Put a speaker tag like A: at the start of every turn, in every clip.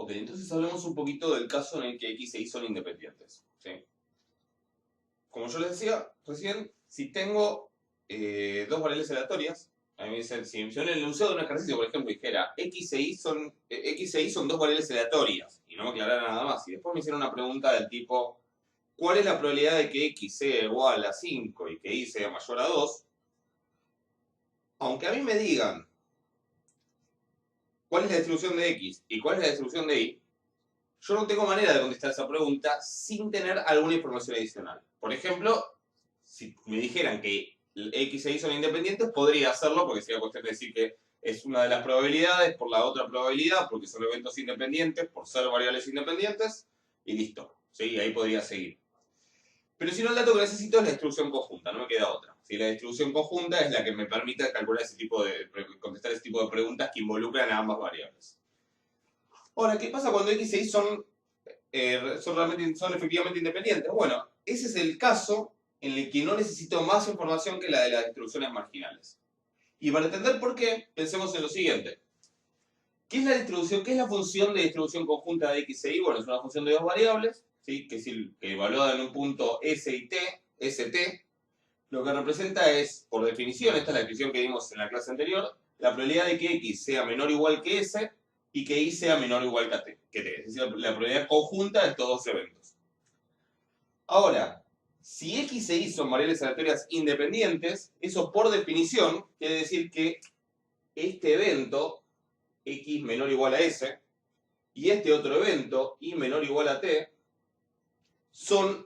A: Ok, entonces hablemos un poquito del caso en el que X e Y son independientes. ¿Sí? Como yo les decía recién, si tengo dos variables aleatorias, a mí me dicen, si yo en el enunciado de un ejercicio, por ejemplo, dijera X e Y son dos variables aleatorias, y no me aclarara nada más, y después me hicieron una pregunta del tipo, ¿cuál es la probabilidad de que X sea igual a 5 y que Y sea mayor a 2? Aunque a mí me digan cuál es la distribución de X y cuál es la distribución de Y, yo no tengo manera de contestar esa pregunta sin tener alguna información adicional. Por ejemplo, si me dijeran que X e Y son independientes, podría hacerlo porque sería cuestión de decir que es una de las probabilidades por la otra probabilidad, porque son eventos independientes, por ser variables independientes, y listo. ¿Sí? Ahí podría seguir. Pero si no, el dato que necesito es la distribución conjunta, no me queda otra. Si la distribución conjunta es la que me permite calcular contestar ese tipo de preguntas que involucran a ambas variables. Ahora, ¿qué pasa cuando X e Y son efectivamente independientes? Bueno, ese es el caso en el que no necesito más información que la de las distribuciones marginales. Y para entender por qué, pensemos en lo siguiente. ¿Qué es la distribución? ¿Qué es la función de distribución conjunta de X e Y? Bueno, es una función de dos variables, ¿sí? que evaluada en un punto S y T, ST, lo que representa es, por definición, esta es la definición que vimos en la clase anterior, la probabilidad de que X sea menor o igual que S y que Y sea menor o igual que T. Es decir, la probabilidad conjunta de estos dos eventos. Ahora, si X e Y son variables aleatorias independientes, eso por definición quiere decir que este evento, X menor o igual a S, y este otro evento, Y menor o igual a T, son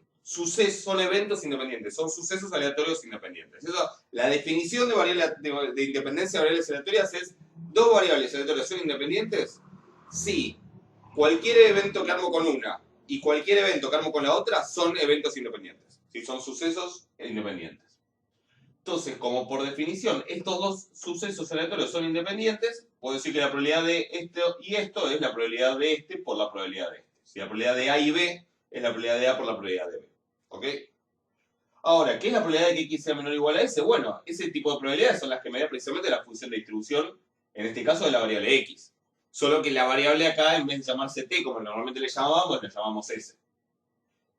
A: eventos independientes, son sucesos aleatorios independientes. Eso, la definición de independencia de variables aleatorias es, ¿dos variables aleatorias son independientes? Sí. Cualquier evento que armo con una y cualquier evento que armo con la otra son eventos independientes. ¿Sí? Son sucesos independientes. Entonces, como por definición estos dos sucesos aleatorios son independientes, puedo decir que la probabilidad de esto y esto es la probabilidad de este por la probabilidad de este. Si la probabilidad de A y B es la probabilidad de A por la probabilidad de B. ¿Ok? Ahora, ¿qué es la probabilidad de que X sea menor o igual a S? Bueno, ese tipo de probabilidades son las que me da precisamente la función de distribución, en este caso de la variable X. Solo que la variable acá, en vez de llamarse T, como normalmente le llamábamos, le llamamos S.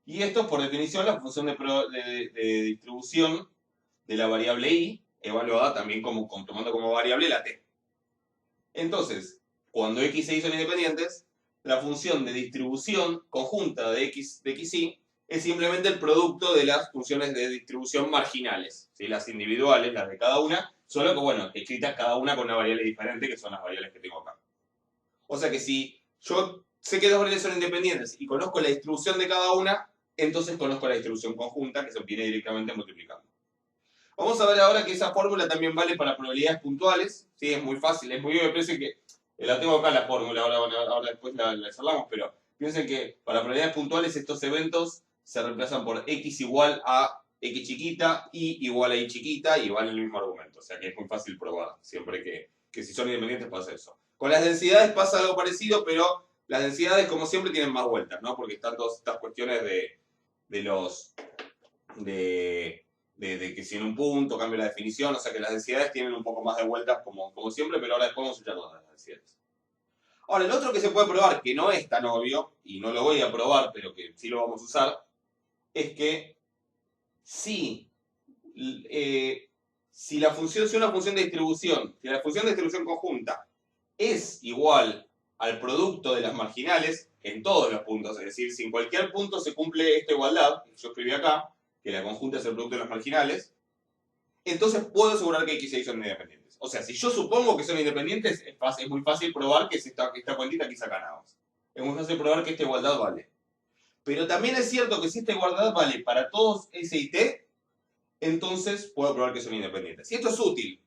A: Y esto, por definición, la función de distribución de la variable Y, evaluada también tomando como variable la T. Entonces, cuando X e Y son independientes, la función de distribución conjunta de XY es simplemente el producto de las funciones de distribución marginales, ¿sí? Las individuales, las de cada una, solo que, bueno, escritas cada una con una variable diferente, que son las variables que tengo acá. O sea que si yo sé que dos variables son independientes y conozco la distribución de cada una, entonces conozco la distribución conjunta que se obtiene directamente multiplicando. Vamos a ver ahora que esa fórmula también vale para probabilidades puntuales. Sí, es muy fácil, es muy bien. Piensen que la tengo acá la fórmula, ahora después la charlamos, pero piensen que para probabilidades puntuales estos eventos se reemplazan por X igual a X chiquita, Y igual a Y chiquita y vale el mismo argumento. O sea que es muy fácil probar, siempre que si son independientes pasa eso. Con las densidades pasa algo parecido, pero las densidades, como siempre, tienen más vueltas, ¿no? Porque están todas estas cuestiones de los... de que si en un punto cambia la definición, o sea que las densidades tienen un poco más de vueltas como siempre, pero ahora después vamos a escuchar todas las densidades. Ahora, el otro que se puede probar, que no es tan obvio, y no lo voy a probar, pero que sí lo vamos a usar, es que si, si la función es una función de distribución, si la función de distribución conjunta es igual al producto de las marginales en todos los puntos, es decir, si en cualquier punto se cumple esta igualdad, yo escribí acá, que la conjunta es el producto de las marginales, entonces puedo asegurar que X y Y son independientes. O sea, si yo supongo que son independientes, es muy fácil probar que esta cuentita aquí sacamos. Es muy fácil probar que esta igualdad vale. Pero también es cierto que si esta igualdad vale para todos S y T, entonces puedo probar que son independientes. Y esto es útil,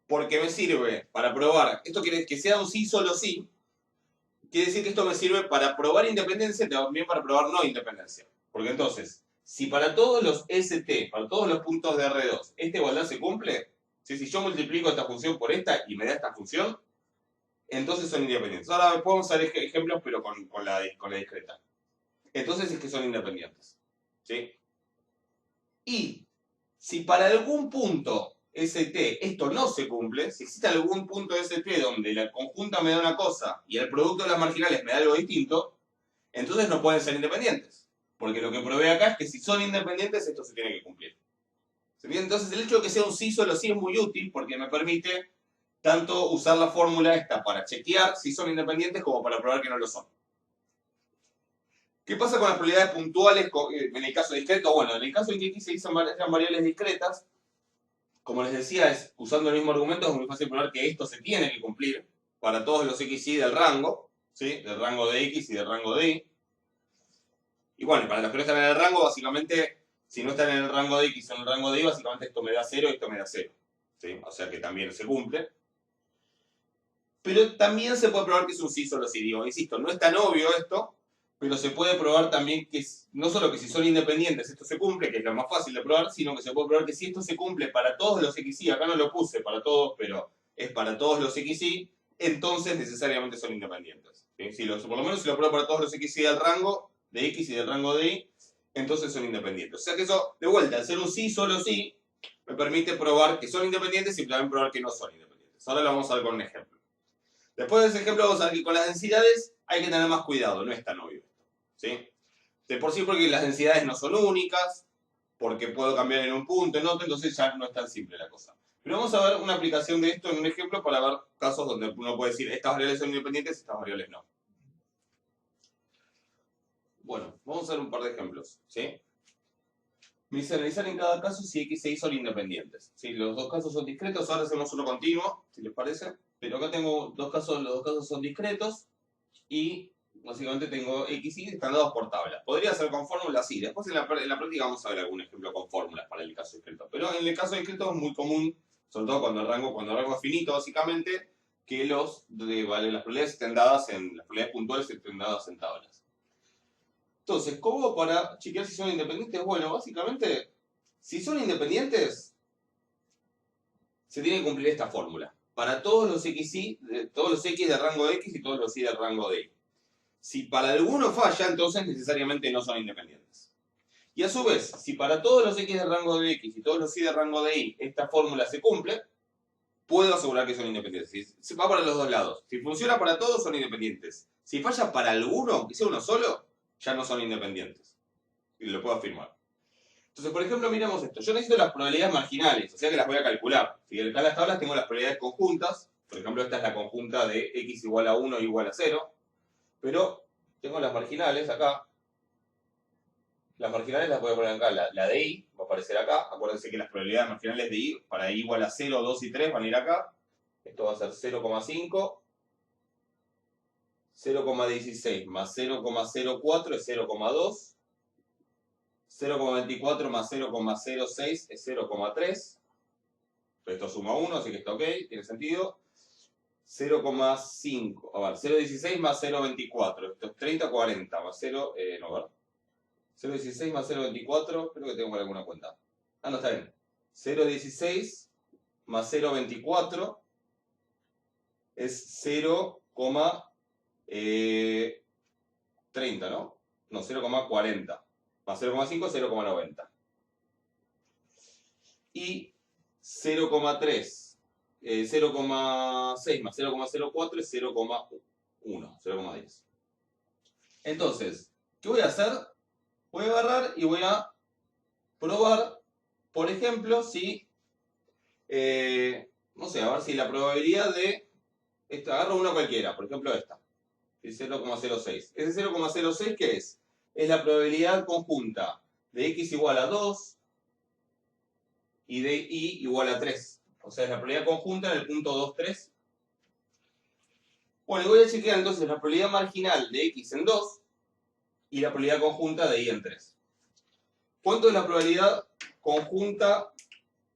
A: porque me sirve para probar, esto quiere que sea un sí, solo sí, quiere decir que esto me sirve para probar independencia y también para probar no independencia. Porque entonces, si para todos los ST, para todos los puntos de R2, esta igualdad se cumple, si yo multiplico esta función por esta y me da esta función, entonces son independientes. Ahora podemos hacer ejemplos, pero con la discreta. Entonces es que son independientes. ¿Sí? Y si para algún punto ST esto no se cumple, si existe algún punto ST donde la conjunta me da una cosa y el producto de las marginales me da algo distinto, entonces no pueden ser independientes. Porque lo que provee acá es que si son independientes, esto se tiene que cumplir. ¿Se entiende? Entonces el hecho de que sea un sí solo sí es muy útil porque me permite tanto usar la fórmula esta para chequear si son independientes como para probar que no lo son. ¿Qué pasa con las probabilidades puntuales en el caso discreto? Bueno, en el caso en que x y y eran variables discretas, como les decía, usando el mismo argumento es muy fácil probar que esto se tiene que cumplir para todos los x y del rango, ¿sí? Del rango de x y del rango de y. Y bueno, para los que no están en el rango, básicamente, si no están en el rango de x o en el rango de y, básicamente esto me da 0 y esto me da 0. ¿Sí? O sea que también se cumple. Pero también se puede probar que es un sí solo sí. Digo, insisto, no es tan obvio esto, pero se puede probar también que no solo que si son independientes esto se cumple, que es lo más fácil de probar, sino que se puede probar que si esto se cumple para todos los XY, acá no lo puse para todos, pero es para todos los XY, entonces necesariamente son independientes. ¿Sí? Por lo menos si lo pruebo para todos los XY del rango de X y del rango de Y, entonces son independientes. O sea que eso, de vuelta, al ser un sí solo sí, me permite probar que son independientes y también probar que no son independientes. Ahora lo vamos a ver con un ejemplo. Después de ese ejemplo vamos a ver que con las densidades hay que tener más cuidado, no es tan obvio. ¿Sí? De por sí porque las densidades no son únicas, porque puedo cambiar en un punto, en otro, entonces ya no es tan simple la cosa. Pero vamos a ver una aplicación de esto en un ejemplo para ver casos donde uno puede decir estas variables son independientes, estas variables no. Bueno, vamos a ver un par de ejemplos. ¿Sí? Me dice analizar en cada caso si x e y son independientes. ¿Sí? Los dos casos son discretos, ahora hacemos uno continuo, si les parece. Pero acá tengo dos casos, los dos casos son discretos y básicamente tengo x y están dados por tabla. Podría ser con fórmulas, sí. Después en la práctica vamos a ver algún ejemplo con fórmulas para el caso discreto. Pero en el caso discreto es muy común, sobre todo cuando el rango es finito, básicamente, que las probabilidades estén dadas las probabilidades puntuales estén dadas en tablas. Entonces, ¿cómo para chequear si son independientes? Bueno, básicamente, si son independientes, se tiene que cumplir esta fórmula. Para todos los x de rango de x y todos los y de rango de y. Si para alguno falla, entonces necesariamente no son independientes. Y a su vez, si para todos los x de rango de x y todos los y de rango de y esta fórmula se cumple, puedo asegurar que son independientes. Se va para los dos lados. Si funciona para todos, son independientes. Si falla para alguno, aunque sea uno solo, ya no son independientes. Y lo puedo afirmar. Entonces, por ejemplo, miremos esto. Yo necesito las probabilidades marginales, o sea que las voy a calcular. Si acá en las tablas tengo las probabilidades conjuntas. Por ejemplo, esta es la conjunta de x igual a 1 igual a 0. Pero tengo las marginales acá. Las marginales las voy a poner acá. La de y va a aparecer acá. Acuérdense que las probabilidades marginales de y, para y igual a 0, 2 y 3 van a ir acá. Esto va a ser 0,5. 0,16 más 0,04 es 0,2. 0,24 más 0,06 es 0,3. Esto suma 1, así que está ok, tiene sentido. 0,5. A ver, 0,16 más 0,24. Esto es 30, 40 más 0. No, ¿verdad? 0,16 más 0,24. Creo que tengo que alguna cuenta. Ah, no, está bien. 0,16 más 0,24 es 0,30, ¿no? No, 0,40. Más 0,5 es 0,90. Y 0,3. 0,6 más 0,04 es 0,1, 0,10. Entonces, ¿qué voy a hacer? Voy a agarrar y voy a probar, por ejemplo, si, no sé, a ver si la probabilidad de, agarro una cualquiera, por ejemplo esta, es 0,06. ¿Ese 0,06 qué es? Es la probabilidad conjunta de x igual a 2 y de y igual a 3. O sea, es la probabilidad conjunta en el punto 2, 3. Bueno, y voy a chequear entonces la probabilidad marginal de x en 2 y la probabilidad conjunta de y en 3. ¿Cuánto es la probabilidad conjunta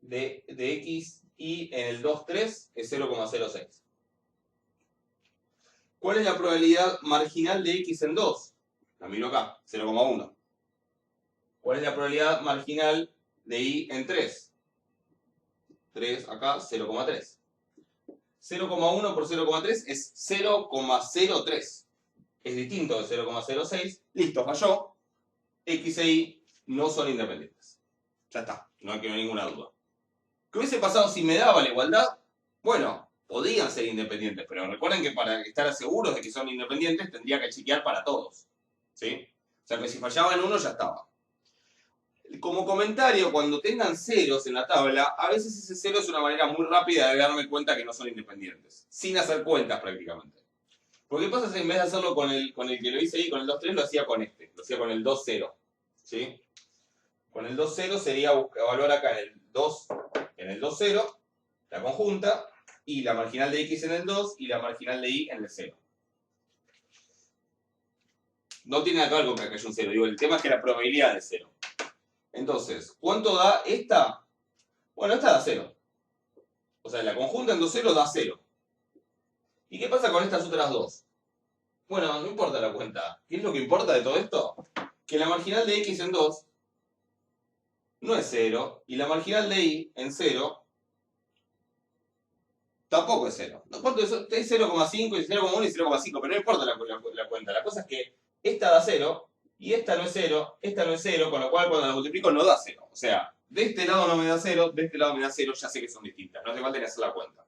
A: de x y en el 2, 3? Es 0,06. ¿Cuál es la probabilidad marginal de x en 2? La miro acá, 0,1. ¿Cuál es la probabilidad marginal de y en 3? 3 acá, 0,3. 0,1 por 0,3 es 0,03. Es distinto de 0,06. Listo, falló. X e y no son independientes. Ya está, no hay que tener ninguna duda. ¿Qué hubiese pasado si me daba la igualdad? Bueno, podían ser independientes, pero recuerden que para estar seguros de que son independientes tendría que chequear para todos. ¿Sí? O sea que si fallaba en uno ya estaba. Como comentario, cuando tengan ceros en la tabla, a veces ese cero es una manera muy rápida de darme cuenta que no son independientes, sin hacer cuentas prácticamente. Porque ¿qué pasa si en vez de hacerlo con el que lo hice ahí, con el 2,3, lo hacía con este? Lo hacía con el 2,0. ¿Sí? Con el 2,0 sería evaluar acá en el 2,0, la conjunta, y la marginal de x en el 2 y la marginal de y en el 0. No tiene nada que ver con que haya un 0, digo, el tema es que la probabilidad de 0. Entonces, ¿cuánto da esta? Bueno, esta da 0. O sea, la conjunta en 2,0 da 0. ¿Y qué pasa con estas otras dos? Bueno, no importa la cuenta. ¿Qué es lo que importa de todo esto? Que la marginal de x en 2 no es 0, y la marginal de y en 0 tampoco es 0. ¿Cuánto es? Es 0,5 y 0,1 y 0,5, pero no importa la cuenta. La cosa es que esta da 0, y esta no es 0, esta no es 0, con lo cual cuando la multiplico no da 0. O sea, de este lado no me da 0, de este lado me da 0, ya sé que son distintas. No hace falta ni hacer la cuenta.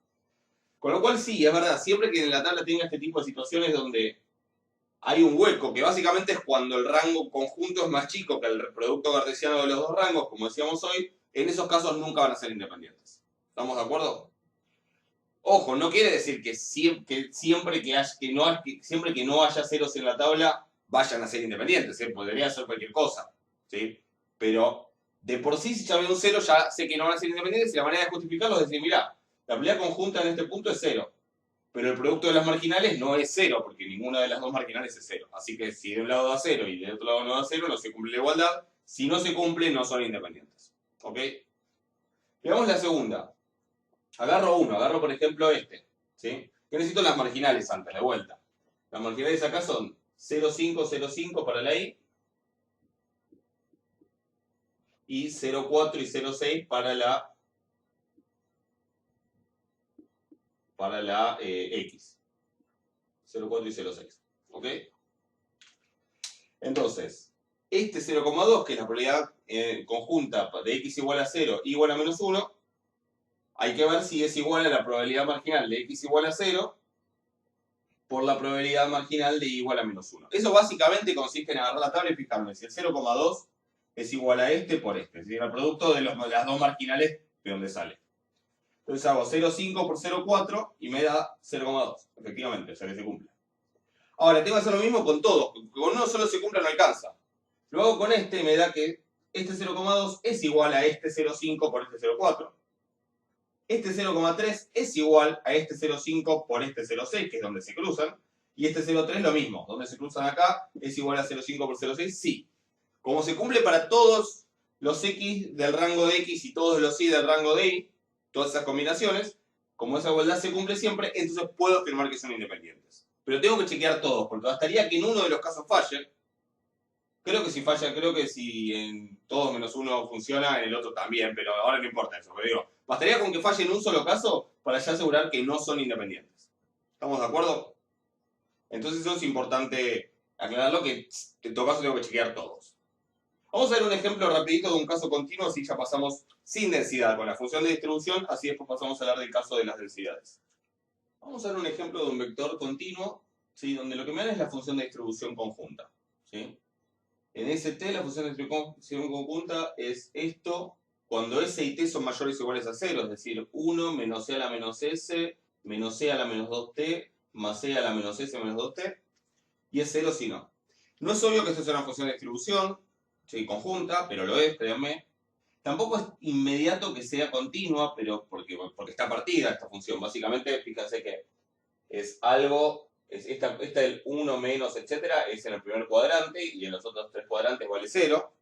A: Con lo cual sí, es verdad, siempre que en la tabla tenga este tipo de situaciones donde hay un hueco, que básicamente es cuando el rango conjunto es más chico que el producto cartesiano de los dos rangos, como decíamos hoy, en esos casos nunca van a ser independientes. ¿Estamos de acuerdo? Ojo, no quiere decir que siempre que no haya ceros en la tabla vayan a ser independientes, ¿sí? Podría ser cualquier cosa, ¿sí? Pero de por sí, si ya veo un cero, ya sé que no van a ser independientes y la manera de justificarlo es decir, mira, la probabilidad conjunta en este punto es 0, pero el producto de las marginales no es 0, porque ninguna de las dos marginales es 0. Así que si de un lado da 0 y del otro lado no da 0, no se cumple la igualdad. Si no se cumple, no son independientes. ¿Ok? Veamos la segunda. Agarro por ejemplo este. ¿Sí? Yo necesito las marginales antes, de vuelta. Las marginales acá son 0,5, 0,5 para la y 0,4 y 0,6 para la x. 0,4 y 0,6. ¿Ok? Entonces, este 0,2, que es la probabilidad conjunta de x igual a 0 y igual a menos 1, hay que ver si es igual a la probabilidad marginal de x igual a 0 por la probabilidad marginal de y igual a menos 1. Eso básicamente consiste en agarrar la tabla y fijarme si el 0,2 es igual a este por este, es decir, el producto de las dos marginales de donde sale. Entonces hago 0,5 por 0,4 y me da 0,2, efectivamente, o sea que se cumple. Ahora, tengo que hacer lo mismo con todos, con uno solo se cumple no alcanza. Lo hago con este y me da que este 0,2 es igual a este 0,5 por este 0,4. Este 0,3 es igual a este 0,5 por este 0,6, que es donde se cruzan. Y este 0,3 lo mismo, donde se cruzan acá, es igual a 0,5 por 0,6, sí. Como se cumple para todos los x del rango de x y todos los y del rango de y, todas esas combinaciones, como esa igualdad se cumple siempre, entonces puedo afirmar que son independientes. Pero tengo que chequear todos, porque bastaría que en uno de los casos falle. Creo que si en todos menos uno funciona, en el otro también, pero ahora no importa eso. Pero digo, bastaría con que falle en un solo caso para ya asegurar que no son independientes. ¿Estamos de acuerdo? Entonces eso es importante aclararlo, que en todo caso tengo que chequear todos. Vamos a ver un ejemplo rapidito de un caso continuo, así ya pasamos sin densidad con la función de distribución, así después pasamos a hablar del caso de las densidades. Vamos a ver un ejemplo de un vector continuo, ¿sí? Donde lo que me da es la función de distribución conjunta. ¿Sí? En ST la función de distribución conjunta es esto cuando S y T son mayores o iguales a 0, es decir, 1 menos C a la menos S, menos C a la menos 2T, más C a la menos S menos 2T, y es 0 si no. No es obvio que esto sea una función de distribución, sí, conjunta, pero lo es, créanme. Tampoco es inmediato que sea continua, pero porque está partida esta función. Básicamente, fíjense que es algo, esta del 1 menos, etcétera, es en el primer cuadrante y en los otros tres cuadrantes vale 0.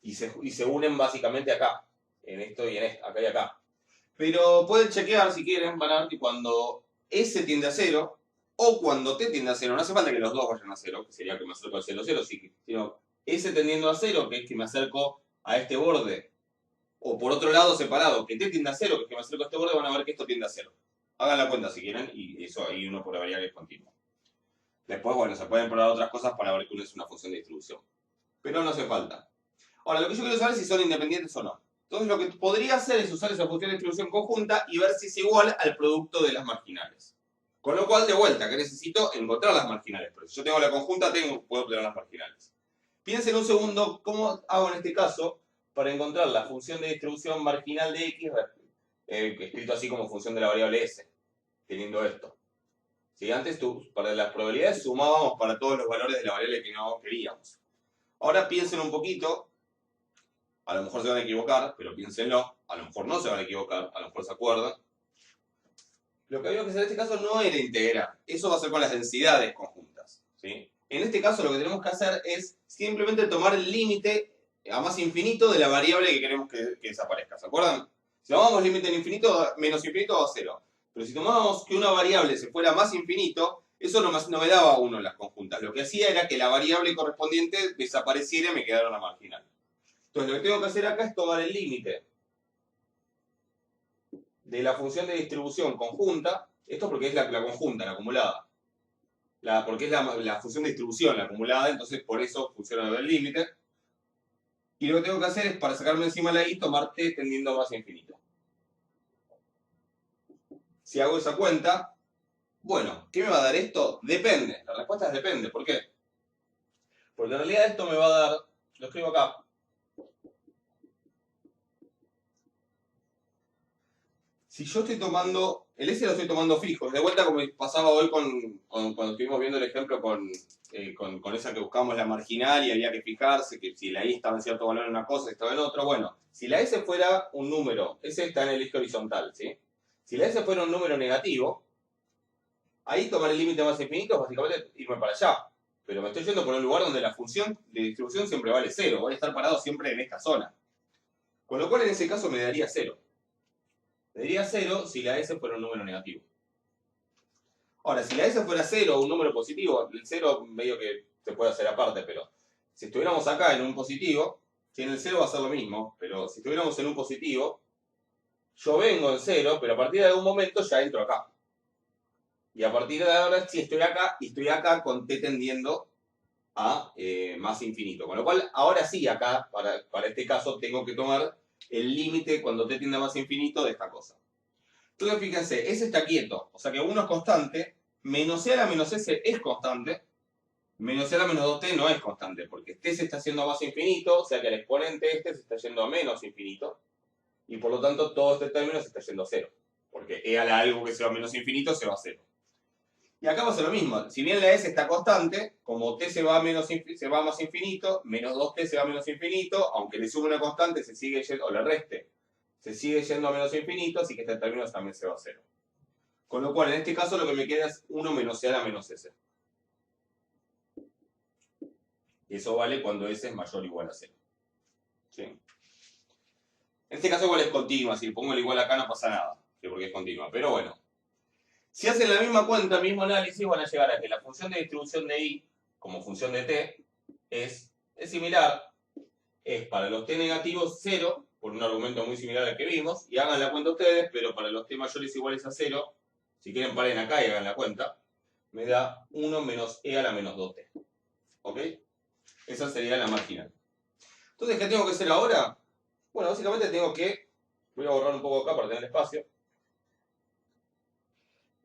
A: Y se unen básicamente acá, en esto y en esto, acá y acá. Pero pueden chequear si quieren, van a ver que cuando S tiende a 0, o cuando T tiende a 0, no hace falta que los dos vayan a 0, que sería que me acerco al 0, 0, sino S tendiendo a 0, que es que me acerco a este borde, o por otro lado separado, que T tiende a 0, que es que me acerco a este borde, van a ver que esto tiende a 0. Hagan la cuenta si quieren, y eso ahí uno por la variable es continuo. Después, bueno, se pueden probar otras cosas para ver que uno es una función de distribución. Pero no hace falta. Ahora, lo que yo quiero saber es si son independientes o no. Entonces lo que podría hacer es usar esa función de distribución conjunta y ver si es igual al producto de las marginales. Con lo cual, de vuelta, que necesito encontrar las marginales. Porque si yo tengo la conjunta, puedo obtener las marginales. Piensen un segundo cómo hago en este caso para encontrar la función de distribución marginal de x, escrito así como función de la variable s, teniendo esto. Si antes para las probabilidades sumábamos para todos los valores de la variable que no queríamos. Ahora piensen un poquito, a lo mejor se van a equivocar, pero piénsenlo, a lo mejor no se van a equivocar, a lo mejor se acuerdan. Lo que había que hacer en este caso no era integrar, eso va a ser con las densidades conjuntas, ¿sí? En este caso lo que tenemos que hacer es simplemente tomar el límite a más infinito de la variable que queremos que desaparezca, ¿se acuerdan? Si tomamos límite en infinito, menos infinito va a 0. Pero si tomábamos que una variable se fuera más infinito, eso no me daba 1 en las conjuntas. Lo que hacía era que la variable correspondiente desapareciera y me quedara una marginal. Entonces lo que tengo que hacer acá es tomar el límite de la función de distribución conjunta, esto porque es la conjunta, la acumulada. Porque es la función de distribución, la acumulada, entonces por eso funciona el límite. Y lo que tengo que hacer es, para sacarme encima la i, tomar t tendiendo más a infinito. Si hago esa cuenta, bueno, ¿qué me va a dar esto? Depende. La respuesta es depende. ¿Por qué? Porque en realidad esto me va a dar, lo escribo acá, si yo estoy tomando, el S lo estoy tomando fijo, de vuelta como pasaba hoy cuando estuvimos viendo el ejemplo con esa que buscamos la marginal y había que fijarse que si la I estaba en cierto valor en una cosa, estaba en otro. Bueno, si la S fuera un número, S está en el eje horizontal, ¿sí? Si la S fuera un número negativo, ahí tomar el límite más infinito es básicamente irme para allá. Pero me estoy yendo por un lugar donde la función de distribución siempre vale 0. Voy a estar parado siempre en esta zona. Con lo cual en ese caso me daría 0. Me daría 0 si la S fuera un número negativo. Ahora, si la S fuera 0 o un número positivo, el 0 medio que se puede hacer aparte, pero si estuviéramos acá en un positivo, si en el 0 va a ser lo mismo, pero si estuviéramos en un positivo, yo vengo en 0, pero a partir de algún momento ya entro acá. Y a partir de ahora sí estoy acá, y estoy acá con t tendiendo a más infinito. Con lo cual, ahora sí acá, para este caso, tengo que tomar el límite cuando t tiende a más infinito de esta cosa. Entonces, fíjense, S está quieto, o sea que 1 es constante, menos C a la menos S es constante, menos C a la menos 2t no es constante, porque t se está haciendo a más infinito, o sea que el exponente este se está yendo a menos infinito, y por lo tanto todo este término se está yendo a 0, porque E a la algo que se va a menos infinito se va a 0. Y acá va a ser lo mismo, si bien la S está constante, como t se va a más infinito, menos 2t se va a menos infinito, aunque le sume una constante se sigue yendo, o le reste, se sigue yendo a menos infinito, así que este término también se va a 0. Con lo cual, en este caso, lo que me queda es 1 menos C a la menos S. Eso vale cuando S es mayor o igual a 0. ¿Sí? En este caso igual es continua, si pongo el igual acá no pasa nada, ¿sí? Porque es continua. Pero bueno, si hacen la misma cuenta, mismo análisis, van a llegar a que la función de distribución de I, como función de t, es similar, es para los t negativos 0, por un argumento muy similar al que vimos, y hagan la cuenta ustedes, pero para los t mayores iguales a 0, si quieren paren acá y hagan la cuenta, me da 1 menos e a la menos 2t. ¿Ok? Esa sería la marginal. Entonces, ¿qué tengo que hacer ahora? Bueno, básicamente tengo que, voy a borrar un poco acá para tener espacio,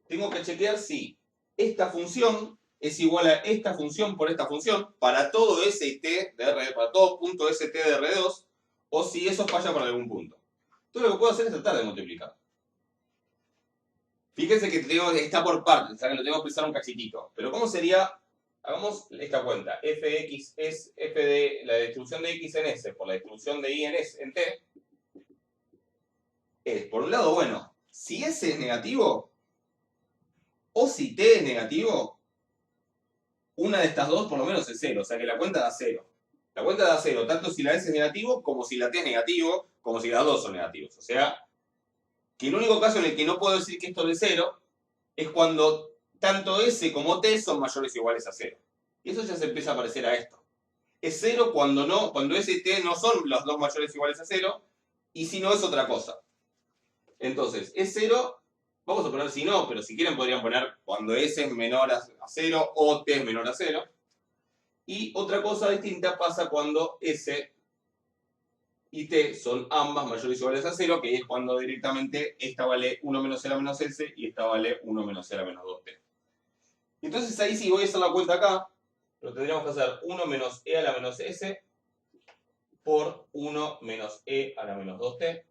A: tengo que chequear si esta función es igual a esta función por esta función para todo st de R, para todo punto st de R2, o si eso falla para algún punto. Entonces lo que puedo hacer es tratar de multiplicar. Fíjense que está por partes, o sea que lo tengo que expresar un cachitito. Pero ¿cómo sería? Hagamos esta cuenta. Fx es f de la distribución de x en S por la distribución de y en t. Es, por un lado, bueno, si S es negativo, o si t es negativo, una de estas dos por lo menos es 0, o sea que la cuenta da 0. La cuenta da 0, tanto si la S es negativo, como si la t es negativo, como si las dos son negativos. O sea, que el único caso en el que no puedo decir que esto es 0 es cuando tanto S como T son mayores o iguales a 0. Y eso ya se empieza a parecer a esto. Es 0 cuando S y T no son los dos mayores o iguales a 0, y si no es otra cosa. Entonces, es 0, vamos a poner si no, pero si quieren podrían poner cuando S es menor a 0 o T es menor a 0. Y otra cosa distinta pasa cuando S y t son ambas mayores o iguales a 0, que es cuando directamente esta vale 1 menos e a la menos s y esta vale 1 menos e a la menos 2t. Entonces ahí sí voy a hacer la cuenta acá, pero tendríamos que hacer 1 menos e a la menos s por 1 menos e a la menos 2t.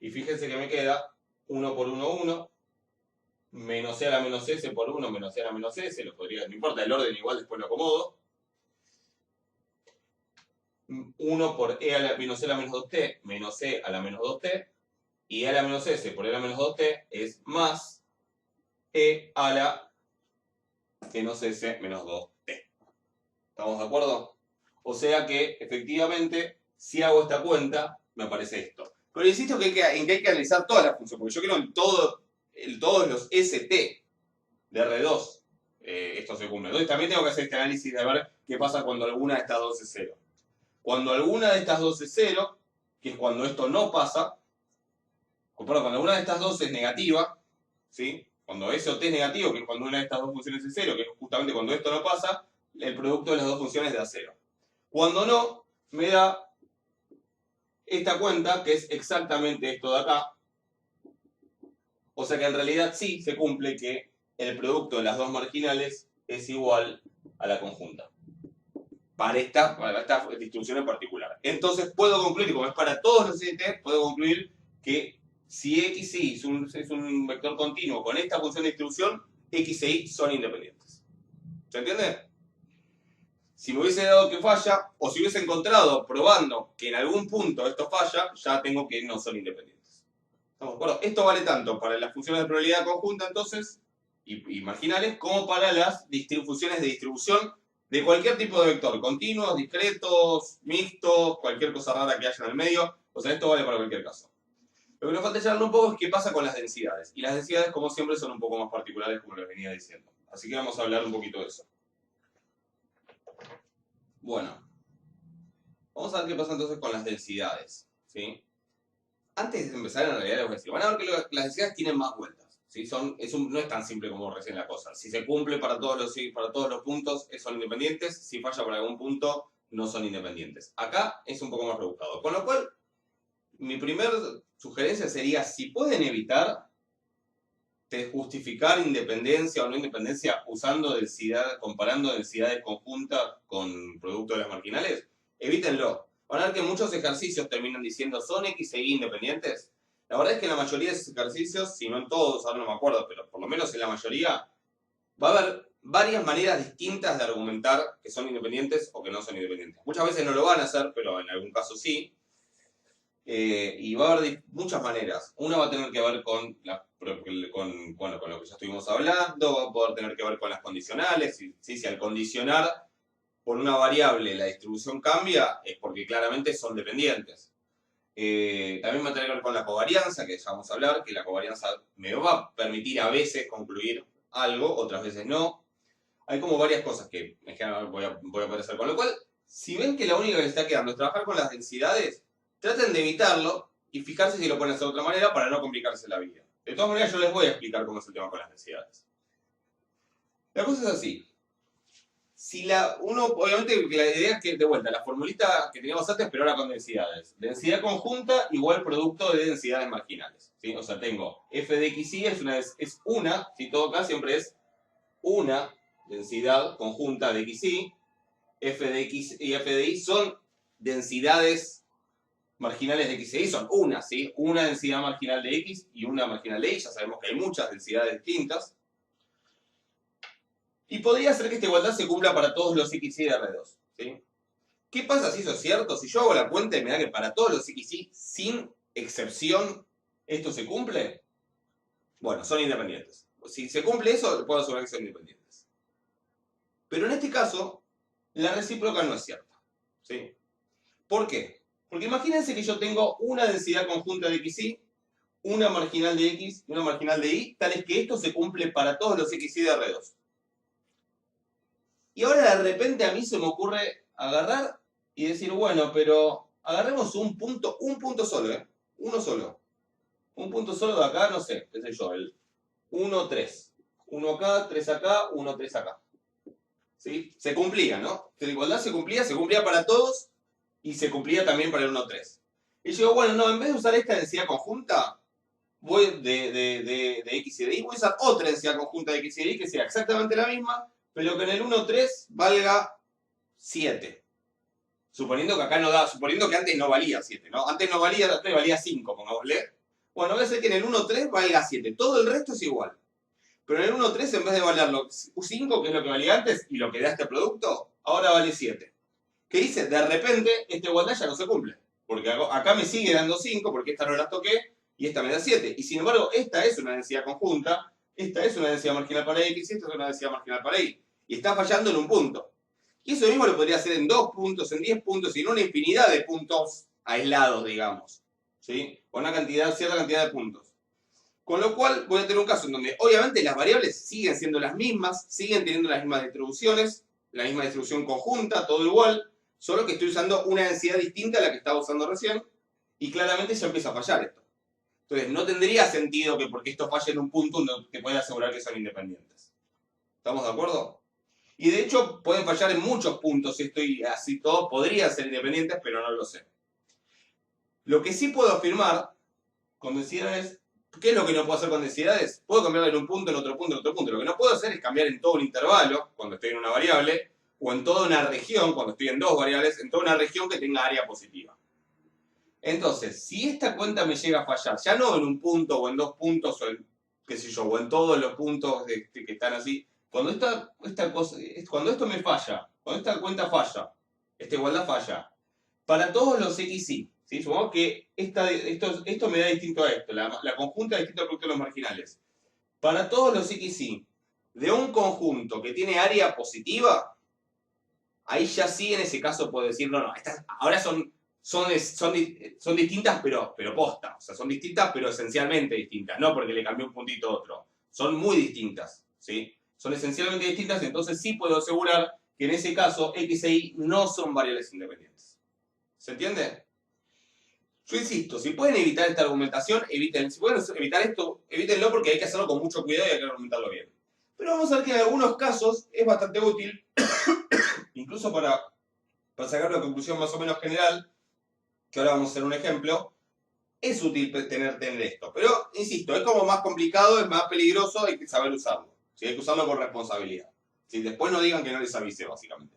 A: Y fíjense que me queda 1 por 1, 1, menos e a la menos s por 1 menos e a la menos s, no importa el orden, igual después lo acomodo. 1 por e a la menos e a la menos 2t, menos e a la menos 2t, y e a la menos s por e a la menos 2t es más e a la menos s menos 2t. ¿Estamos de acuerdo? O sea que, efectivamente, si hago esta cuenta, me aparece esto. Pero insisto en que hay que analizar todas las funciones, porque yo quiero todos los st de R2 esto se cumple. Entonces también tengo que hacer este análisis de ver qué pasa cuando alguna de estas dos es 0. Cuando alguna de estas dos es 0, que es cuando esto no pasa, cuando alguna de estas dos es negativa, ¿sí? Cuando S o T es negativo, que es cuando una de estas dos funciones es 0, que es justamente cuando esto no pasa, el producto de las dos funciones da 0. Cuando no, me da esta cuenta, que es exactamente esto de acá. O sea que en realidad sí se cumple que el producto de las dos marginales es igual a la conjunta. Para esta distribución en particular. Entonces puedo concluir, como es para todos los ST, puedo concluir que si x y es un vector continuo con esta función de distribución, x e y son independientes. ¿Se entiende? Si me hubiese dado que falla, o si hubiese encontrado probando que en algún punto esto falla, ya tengo que no son independientes. ¿Estamos de acuerdo? Esto vale tanto para las funciones de probabilidad conjunta, entonces, y marginales, como para las funciones de distribución de cualquier tipo de vector, continuos, discretos, mixtos, cualquier cosa rara que haya en el medio. O sea, esto vale para cualquier caso. Lo que nos falta charlar un poco es qué pasa con las densidades. Y las densidades, como siempre, son un poco más particulares, como les venía diciendo. Así que vamos a hablar un poquito de eso. Bueno, vamos a ver qué pasa entonces con las densidades, ¿sí? Antes de empezar, en realidad les voy a decir, van a ver que las densidades tienen más vueltas, ¿sí? No es tan simple como recién la cosa. Si se cumple para todos los puntos, son independientes. Si falla para algún punto, no son independientes. Acá es un poco más rebuscado. Con lo cual, mi primera sugerencia sería, si pueden evitar justificar independencia o no independencia usando densidad, comparando densidades conjuntas con producto de las marginales, evítenlo. Van a ver que muchos ejercicios terminan diciendo ¿son x e y independientes? La verdad es que en la mayoría de esos ejercicios, si no en todos, ahora no me acuerdo, pero por lo menos en la mayoría, va a haber varias maneras distintas de argumentar que son independientes o que no son independientes. Muchas veces no lo van a hacer, pero en algún caso sí. Y va a haber muchas maneras. Una va a tener que ver con lo que ya estuvimos hablando, va a poder tener que ver con las condicionales. Si al condicionar por una variable la distribución cambia, es porque claramente son dependientes. También va a tener que ver con la covarianza, que ya vamos a hablar, que la covarianza me va a permitir a veces concluir algo, otras veces no. Hay como varias cosas que voy a aparecer. Con lo cual, si ven que la única que les está quedando es trabajar con las densidades, traten de evitarlo y fijarse si lo pueden hacer de otra manera para no complicarse la vida. De todas maneras, yo les voy a explicar cómo es el tema con las densidades. La cosa es así. Obviamente, la idea es que, de vuelta, la formulita que teníamos antes, pero ahora con densidades. Densidad conjunta igual producto de densidades marginales, ¿sí? O sea, tengo f de x y es una, si todo acá siempre es una densidad conjunta de x y, f de x y f de y son densidades marginales de x e y, son una, ¿sí? Una densidad marginal de x y una marginal de y. Ya sabemos que hay muchas densidades distintas. Y podría ser que esta igualdad se cumpla para todos los x y de R2, ¿sí? ¿Qué pasa si eso es cierto? Si yo hago la cuenta y me da que para todos los x y, sin excepción, esto se cumple, bueno, son independientes. Si se cumple eso, puedo asegurar que son independientes. Pero en este caso, la recíproca no es cierta, ¿sí? ¿Por qué? Porque imagínense que yo tengo una densidad conjunta de x y, una marginal de x y una marginal de y, tales que esto se cumple para todos los x y de R2. Y ahora de repente a mí se me ocurre agarrar y decir, bueno, pero agarremos un punto solo, ¿eh? Uno solo. Un punto solo de acá, no sé, qué sé yo, el 1, 3. 1 acá, 3 acá, 1, 3 acá. ¿Sí? Se cumplía, ¿no? Que la igualdad se cumplía para todos y se cumplía también para el 1,3. Y yo digo, bueno, no, en vez de usar esta densidad conjunta, voy de X y de Y, voy a usar otra densidad conjunta de X y de Y que sea exactamente la misma, pero que en el 1,3 valga 7. Suponiendo que acá no da, suponiendo que antes no valía 7, ¿no? Antes valía 5, pongámosle. Bueno, voy a hacer que en el 1,3 valga 7. Todo el resto es igual. Pero en el 1,3 en vez de valer 5, que es lo que valía antes, y lo que da este producto, ahora vale 7. ¿Qué dice? De repente, esta igualdad ya no se cumple. Porque acá me sigue dando 5, porque esta no la toqué, y esta me da 7. Y sin embargo, esta es una densidad conjunta, esta es una densidad marginal para X, y esta es una densidad marginal para Y. Y está fallando en un punto. Y eso mismo lo podría hacer en 2 puntos, en 10 puntos, y en una infinidad de puntos aislados, digamos. ¿Sí? Con una cierta cantidad de puntos. Con lo cual voy a tener un caso en donde obviamente las variables siguen siendo las mismas, siguen teniendo las mismas distribuciones, la misma distribución conjunta, todo igual, solo que estoy usando una densidad distinta a la que estaba usando recién, y claramente ya empieza a fallar esto. Entonces, no tendría sentido que porque esto falle en un punto, no te pueda asegurar que son independientes. ¿Estamos de acuerdo? Y de hecho, pueden fallar en muchos puntos, si estoy así todo, podrían ser independientes, pero no lo sé. Lo que sí puedo afirmar con densidades, ¿qué es lo que no puedo hacer con densidades? Puedo cambiar en un punto, en otro punto, en otro punto. Lo que no puedo hacer es cambiar en todo un intervalo, cuando estoy en una variable, o en toda una región, cuando estoy en dos variables, en toda una región que tenga área positiva. Entonces, si esta cuenta me llega a fallar, ya no en un punto o en dos puntos, o en, qué sé yo, o en todos los puntos que están así, cuando cuando esto me falla, cuando esta cuenta falla, esta igualdad falla, para todos los XY, ¿sí? Supongamos que esto me da distinto a esto, la conjunta es distinto al producto de los marginales. Para todos los XY de un conjunto que tiene área positiva, ahí ya sí en ese caso puedo decir, no, estas ahora son distintas pero posta. O sea, son distintas pero esencialmente distintas, no porque le cambié un puntito a otro. Son muy distintas, ¿sí? Son esencialmente distintas, entonces sí puedo asegurar que en ese caso X e Y no son variables independientes. ¿Se entiende? Yo insisto, si pueden evitar esta argumentación, eviten. Si pueden evitar esto, evítenlo porque hay que hacerlo con mucho cuidado y hay que argumentarlo bien. Pero vamos a ver que en algunos casos es bastante útil, incluso para sacar una conclusión más o menos general, que ahora vamos a hacer un ejemplo, es útil tener esto. Pero, insisto, es como más complicado, es más peligroso, hay que saber usarlo. ¿Sí? Hay que usarlo con responsabilidad. ¿Sí? Después no digan que no les avise, básicamente.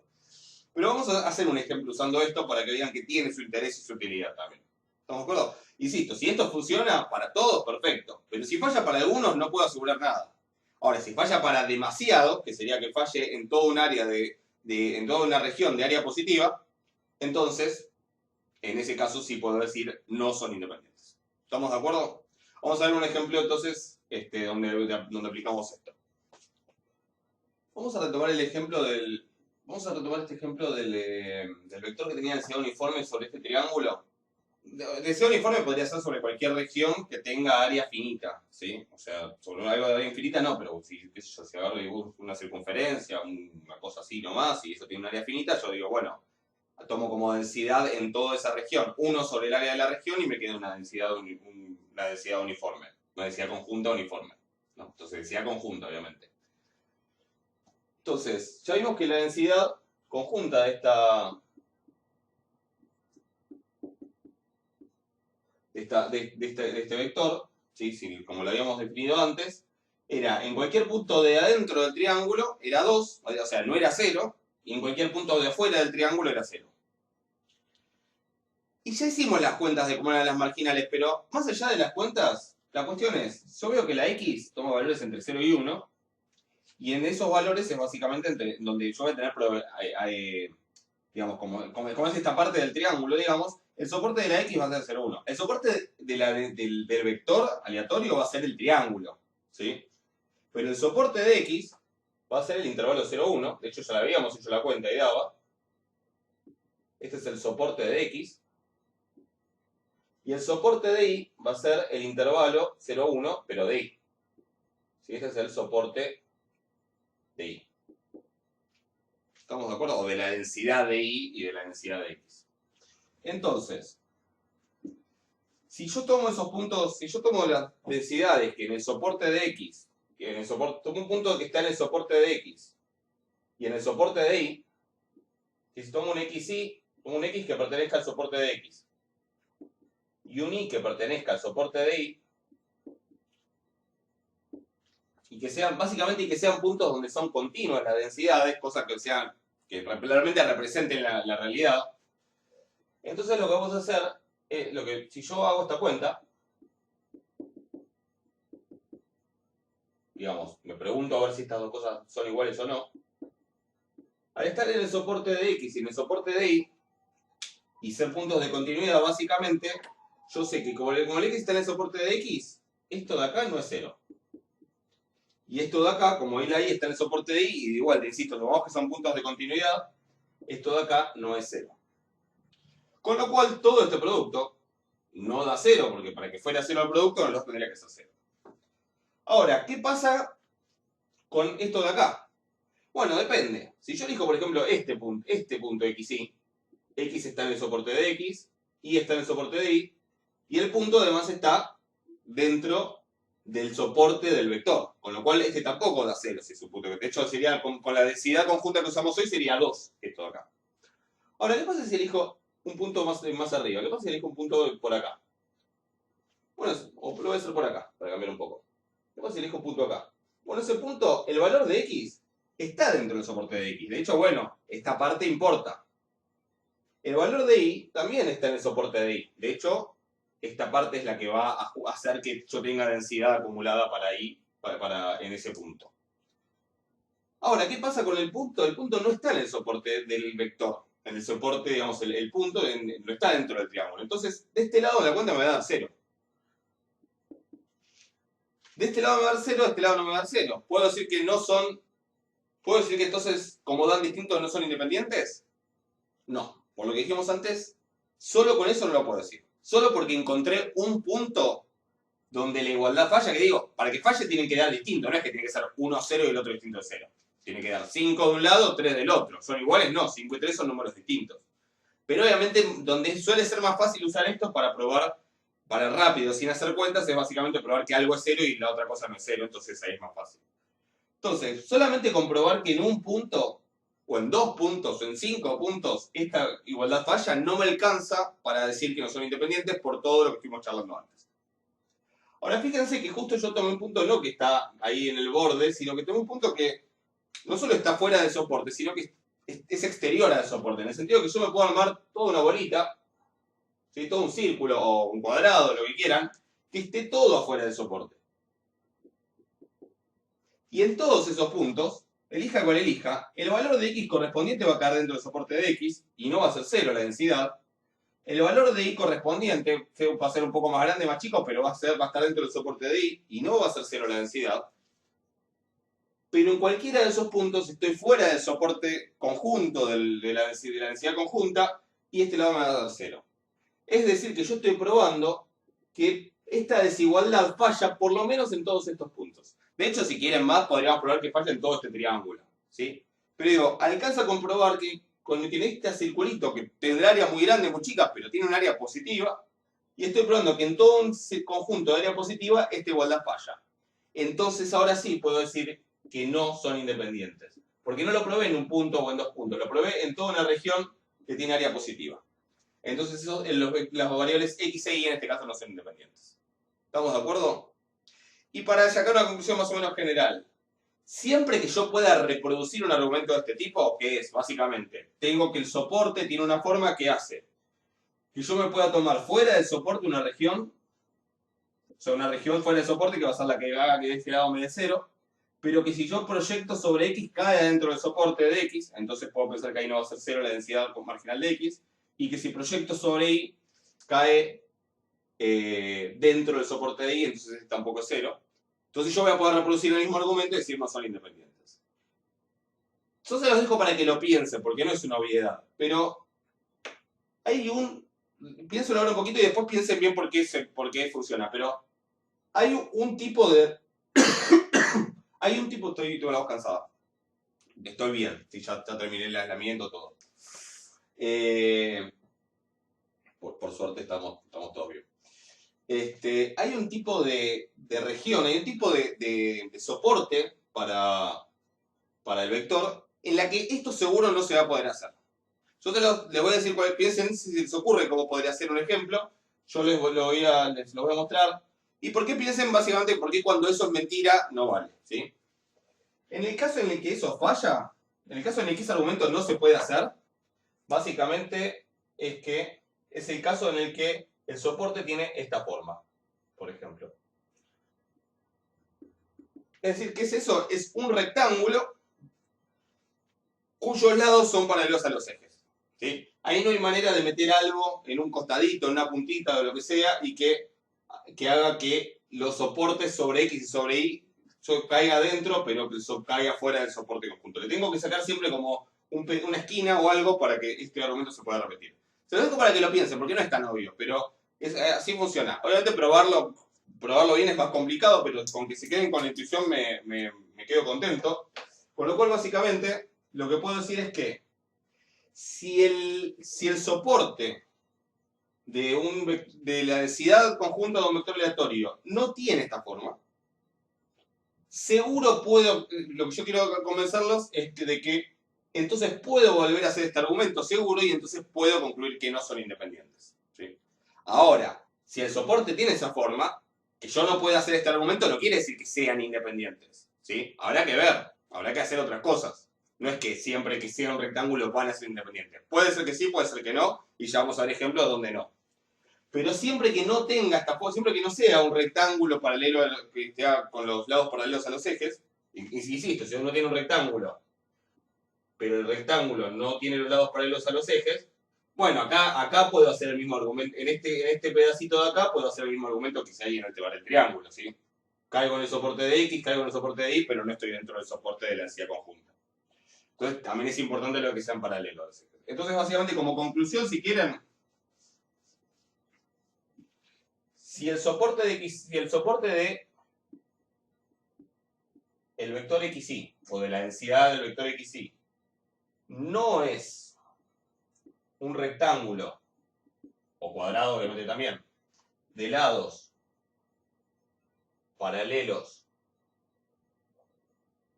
A: Pero vamos a hacer un ejemplo usando esto para que vean que tiene su interés y su utilidad también. ¿Estamos de acuerdo? Insisto, si esto funciona para todos, perfecto. Pero si falla para algunos, no puedo asegurar nada. Ahora, si falla para demasiado, que sería que falle en toda un área en toda una región de área positiva, entonces, en ese caso sí puedo decir no son independientes. ¿Estamos de acuerdo? Vamos a ver un ejemplo entonces donde aplicamos esto. Vamos a retomar el ejemplo del. Vamos a retomar este ejemplo del vector que tenía densidad uniforme sobre este triángulo. Densidad uniforme podría ser sobre cualquier región que tenga área finita, ¿sí? O sea, sobre algo de área infinita no, pero si agarro y dibujo una circunferencia, una cosa así nomás, y eso tiene un área finita, yo digo, bueno, tomo como densidad en toda esa región, 1 sobre el área de la región y me queda una densidad uniforme, una densidad conjunta uniforme. ¿No? Entonces, densidad conjunta, obviamente. Entonces, ya vimos que la densidad conjunta de este vector, ¿sí? Como lo habíamos definido antes, era en cualquier punto de adentro del triángulo era 2, o sea, no era 0, y en cualquier punto de afuera del triángulo era 0. Y ya hicimos las cuentas de cómo eran las marginales, pero más allá de las cuentas, la cuestión es, yo veo que la X toma valores entre 0 y 1, y en esos valores es básicamente donde yo voy a tener, digamos, como es esta parte del triángulo, digamos, el soporte de la X va a ser 0, 1. El soporte del vector aleatorio va a ser el triángulo, ¿sí? Pero el soporte de X va a ser el intervalo 0, 1. De hecho, ya la habíamos hecho la cuenta y daba. Este es el soporte de X. Y el soporte de Y va a ser el intervalo 0, 1, pero de Y. ¿Sí? Este es el soporte de Y. ¿Estamos de acuerdo? O de la densidad de Y y de la densidad de X. Entonces, si yo tomo esos puntos, si yo tomo las densidades que en el soporte de X, tomo un punto que está en el soporte de X y en el soporte de Y, si tomo un XY un X que pertenezca al soporte de X y un Y que pertenezca al soporte de Y, y que sean, básicamente, y que sean puntos donde son continuas las densidades, cosas que realmente representen la realidad. Entonces lo que vamos a hacer es, si yo hago esta cuenta, digamos, me pregunto a ver si estas dos cosas son iguales o no, al estar en el soporte de X y en el soporte de Y, y ser puntos de continuidad básicamente, yo sé que como el X está en el soporte de X, esto de acá no es 0. Y esto de acá, como Y está en el soporte de Y, y igual, te insisto, tomamos que son puntos de continuidad, esto de acá no es 0. Con lo cual, todo este producto no da 0, porque para que fuera 0 el producto, no lo tendría que ser 0. Ahora, ¿qué pasa con esto de acá? Bueno, depende. Si yo elijo, por ejemplo, este punto XY, X está en el soporte de X, Y está en el soporte de Y, y el punto además está dentro del soporte del vector, con lo cual este tampoco da 0 si es un punto. De hecho, sería con la densidad conjunta que usamos hoy sería 2, esto de acá. Ahora, ¿qué pasa si elijo un punto más arriba? ¿Qué pasa si elijo un punto por acá? Bueno, o lo voy a hacer por acá, para cambiar un poco. ¿Qué pasa si elijo un punto acá? Bueno, ese punto, el valor de X está dentro del soporte de X. De hecho, bueno, esta parte importa. El valor de Y también está en el soporte de Y. De hecho, esta parte es la que va a hacer que yo tenga densidad acumulada para Y, en ese punto. Ahora, ¿qué pasa con el punto? El punto no está en el soporte del vector. En el soporte, digamos, el punto no está dentro del triángulo. Entonces, de este lado la cuenta me va a dar 0. De este lado me va a dar 0, de este lado no me va a dar 0. ¿Puedo decir que no son... ¿Puedo decir que entonces, como dan distintos, no son independientes? No. Por lo que dijimos antes, solo con eso no lo puedo decir. Solo porque encontré un punto donde la igualdad falla, que digo, para que falle tienen que dar distinto, no es que tiene que ser 1, 0 y el otro distinto de 0. Tiene que dar 5 de un lado, 3 del otro. ¿Son iguales? No, 5 y 3 son números distintos. Pero obviamente donde suele ser más fácil usar esto para probar, para rápido, sin hacer cuentas, es básicamente probar que algo es 0 y la otra cosa no es 0, entonces ahí es más fácil. Entonces, solamente comprobar que en un punto, o en 2 puntos, o en 5 puntos, esta igualdad falla, no me alcanza para decir que no son independientes por todo lo que estuvimos charlando antes. Ahora fíjense que justo yo tomé un punto no que está ahí en el borde, sino que tomé un punto que no solo está fuera del soporte, sino que es exterior al soporte, en el sentido que yo me puedo armar toda una bolita, ¿sí? Todo un círculo o un cuadrado, lo que quieran, que esté todo afuera del soporte. Y en todos esos puntos, elija cual elija, el valor de X correspondiente va a caer dentro del soporte de X y no va a ser 0 la densidad. El valor de Y correspondiente va a ser un poco más grande, más chico, pero va a estar dentro del soporte de Y y no va a ser 0 la densidad. Pero en cualquiera de esos puntos estoy fuera del soporte conjunto de la densidad conjunta y este lado me va a dar 0. Es decir, que yo estoy probando que esta desigualdad falla por lo menos en todos estos puntos. De hecho, si quieren más, podríamos probar que falla en todo este triángulo, ¿sí? Pero digo, alcanza a comprobar que con este circulito, que tendrá áreas muy grandes, muy chicas, pero tiene un área positiva, y estoy probando que en todo un conjunto de área positiva, esta igualdad falla. Entonces, ahora sí puedo decir que no son independientes. Porque no lo probé en un punto o en 2 puntos, lo probé en toda una región que tiene área positiva. Entonces, las variables X e Y en este caso no son independientes. ¿Estamos de acuerdo? Y para sacar una conclusión más o menos general, siempre que yo pueda reproducir un argumento de este tipo, que es básicamente, tengo que el soporte tiene una forma que hace que yo me pueda tomar fuera del soporte una región, o sea, una región fuera del soporte que va a ser la que haga que de este lado me dé 0, pero que si yo proyecto sobre X cae dentro del soporte de X, entonces puedo pensar que ahí no va a ser 0 la densidad marginal de X, y que si proyecto sobre Y cae dentro del soporte de Y, entonces tampoco es 0. Entonces yo voy a poder reproducir el mismo argumento y decir no son independientes. Yo se los dejo para que lo piensen, porque no es una obviedad. Pero hay piénselo ahora un poquito y después piensen bien por qué funciona. Pero hay un tipo de... Tengo la voz cansada. Estoy bien, sí, ya terminé el aislamiento, todo. Por suerte estamos todos bien. Hay un tipo de región, hay un tipo de soporte para el vector en la que esto seguro no se va a poder hacer. Yo les voy a decir cuál, piensen si les ocurre cómo podría ser un ejemplo. Yo les lo voy a mostrar. Y por qué piensen básicamente por qué cuando eso es mentira no vale, ¿sí? En el caso en el que eso falla, en el caso en el que ese argumento no se puede hacer, básicamente es el caso en el que el soporte tiene esta forma, por ejemplo. Es decir, ¿qué es eso? Es un rectángulo cuyos lados son paralelos a los ejes, ¿sí? Ahí no hay manera de meter algo en un costadito, en una puntita o lo que sea, y que haga que los soportes sobre X y sobre Y caiga adentro, pero que caiga fuera del soporte conjunto. Le tengo que sacar siempre como una esquina o algo para que este argumento se pueda repetir. Se lo dejo para que lo piensen, porque no es tan obvio, pero así funciona. Obviamente probarlo bien es más complicado, pero con que se queden con la intuición me quedo contento. Con lo cual, básicamente, lo que puedo decir es que si el soporte de la densidad conjunta de un vector aleatorio no tiene esta forma, seguro puedo, lo que yo quiero convencerlos es de que entonces puedo volver a hacer este argumento seguro y entonces puedo concluir que no son independientes, ¿sí? Ahora, si el soporte tiene esa forma, que yo no pueda hacer este argumento no quiere decir que sean independientes, ¿sí? Habrá que ver, habrá que hacer otras cosas. No es que siempre que sea un rectángulo van a ser independientes. Puede ser que sí, puede ser que no, y ya vamos a ver ejemplos donde no. Pero siempre que no tenga esta forma, siempre que no sea un rectángulo paralelo, que esté con los lados paralelos a los ejes, insisto, si uno tiene un rectángulo, pero el rectángulo no tiene los lados paralelos a los ejes, bueno, acá puedo hacer el mismo argumento, en este pedacito de acá puedo hacer el mismo argumento que si hay en el triángulo, ¿sí? Caigo en el soporte de X, caigo en el soporte de Y, pero no estoy dentro del soporte de la densidad conjunta. Entonces también es importante lo que sean paralelos a los ejes. Entonces, básicamente, como conclusión, si quieren, si el soporte de el vector xy, o de la densidad del vector xy, no es un rectángulo, o cuadrado, obviamente también, de lados paralelos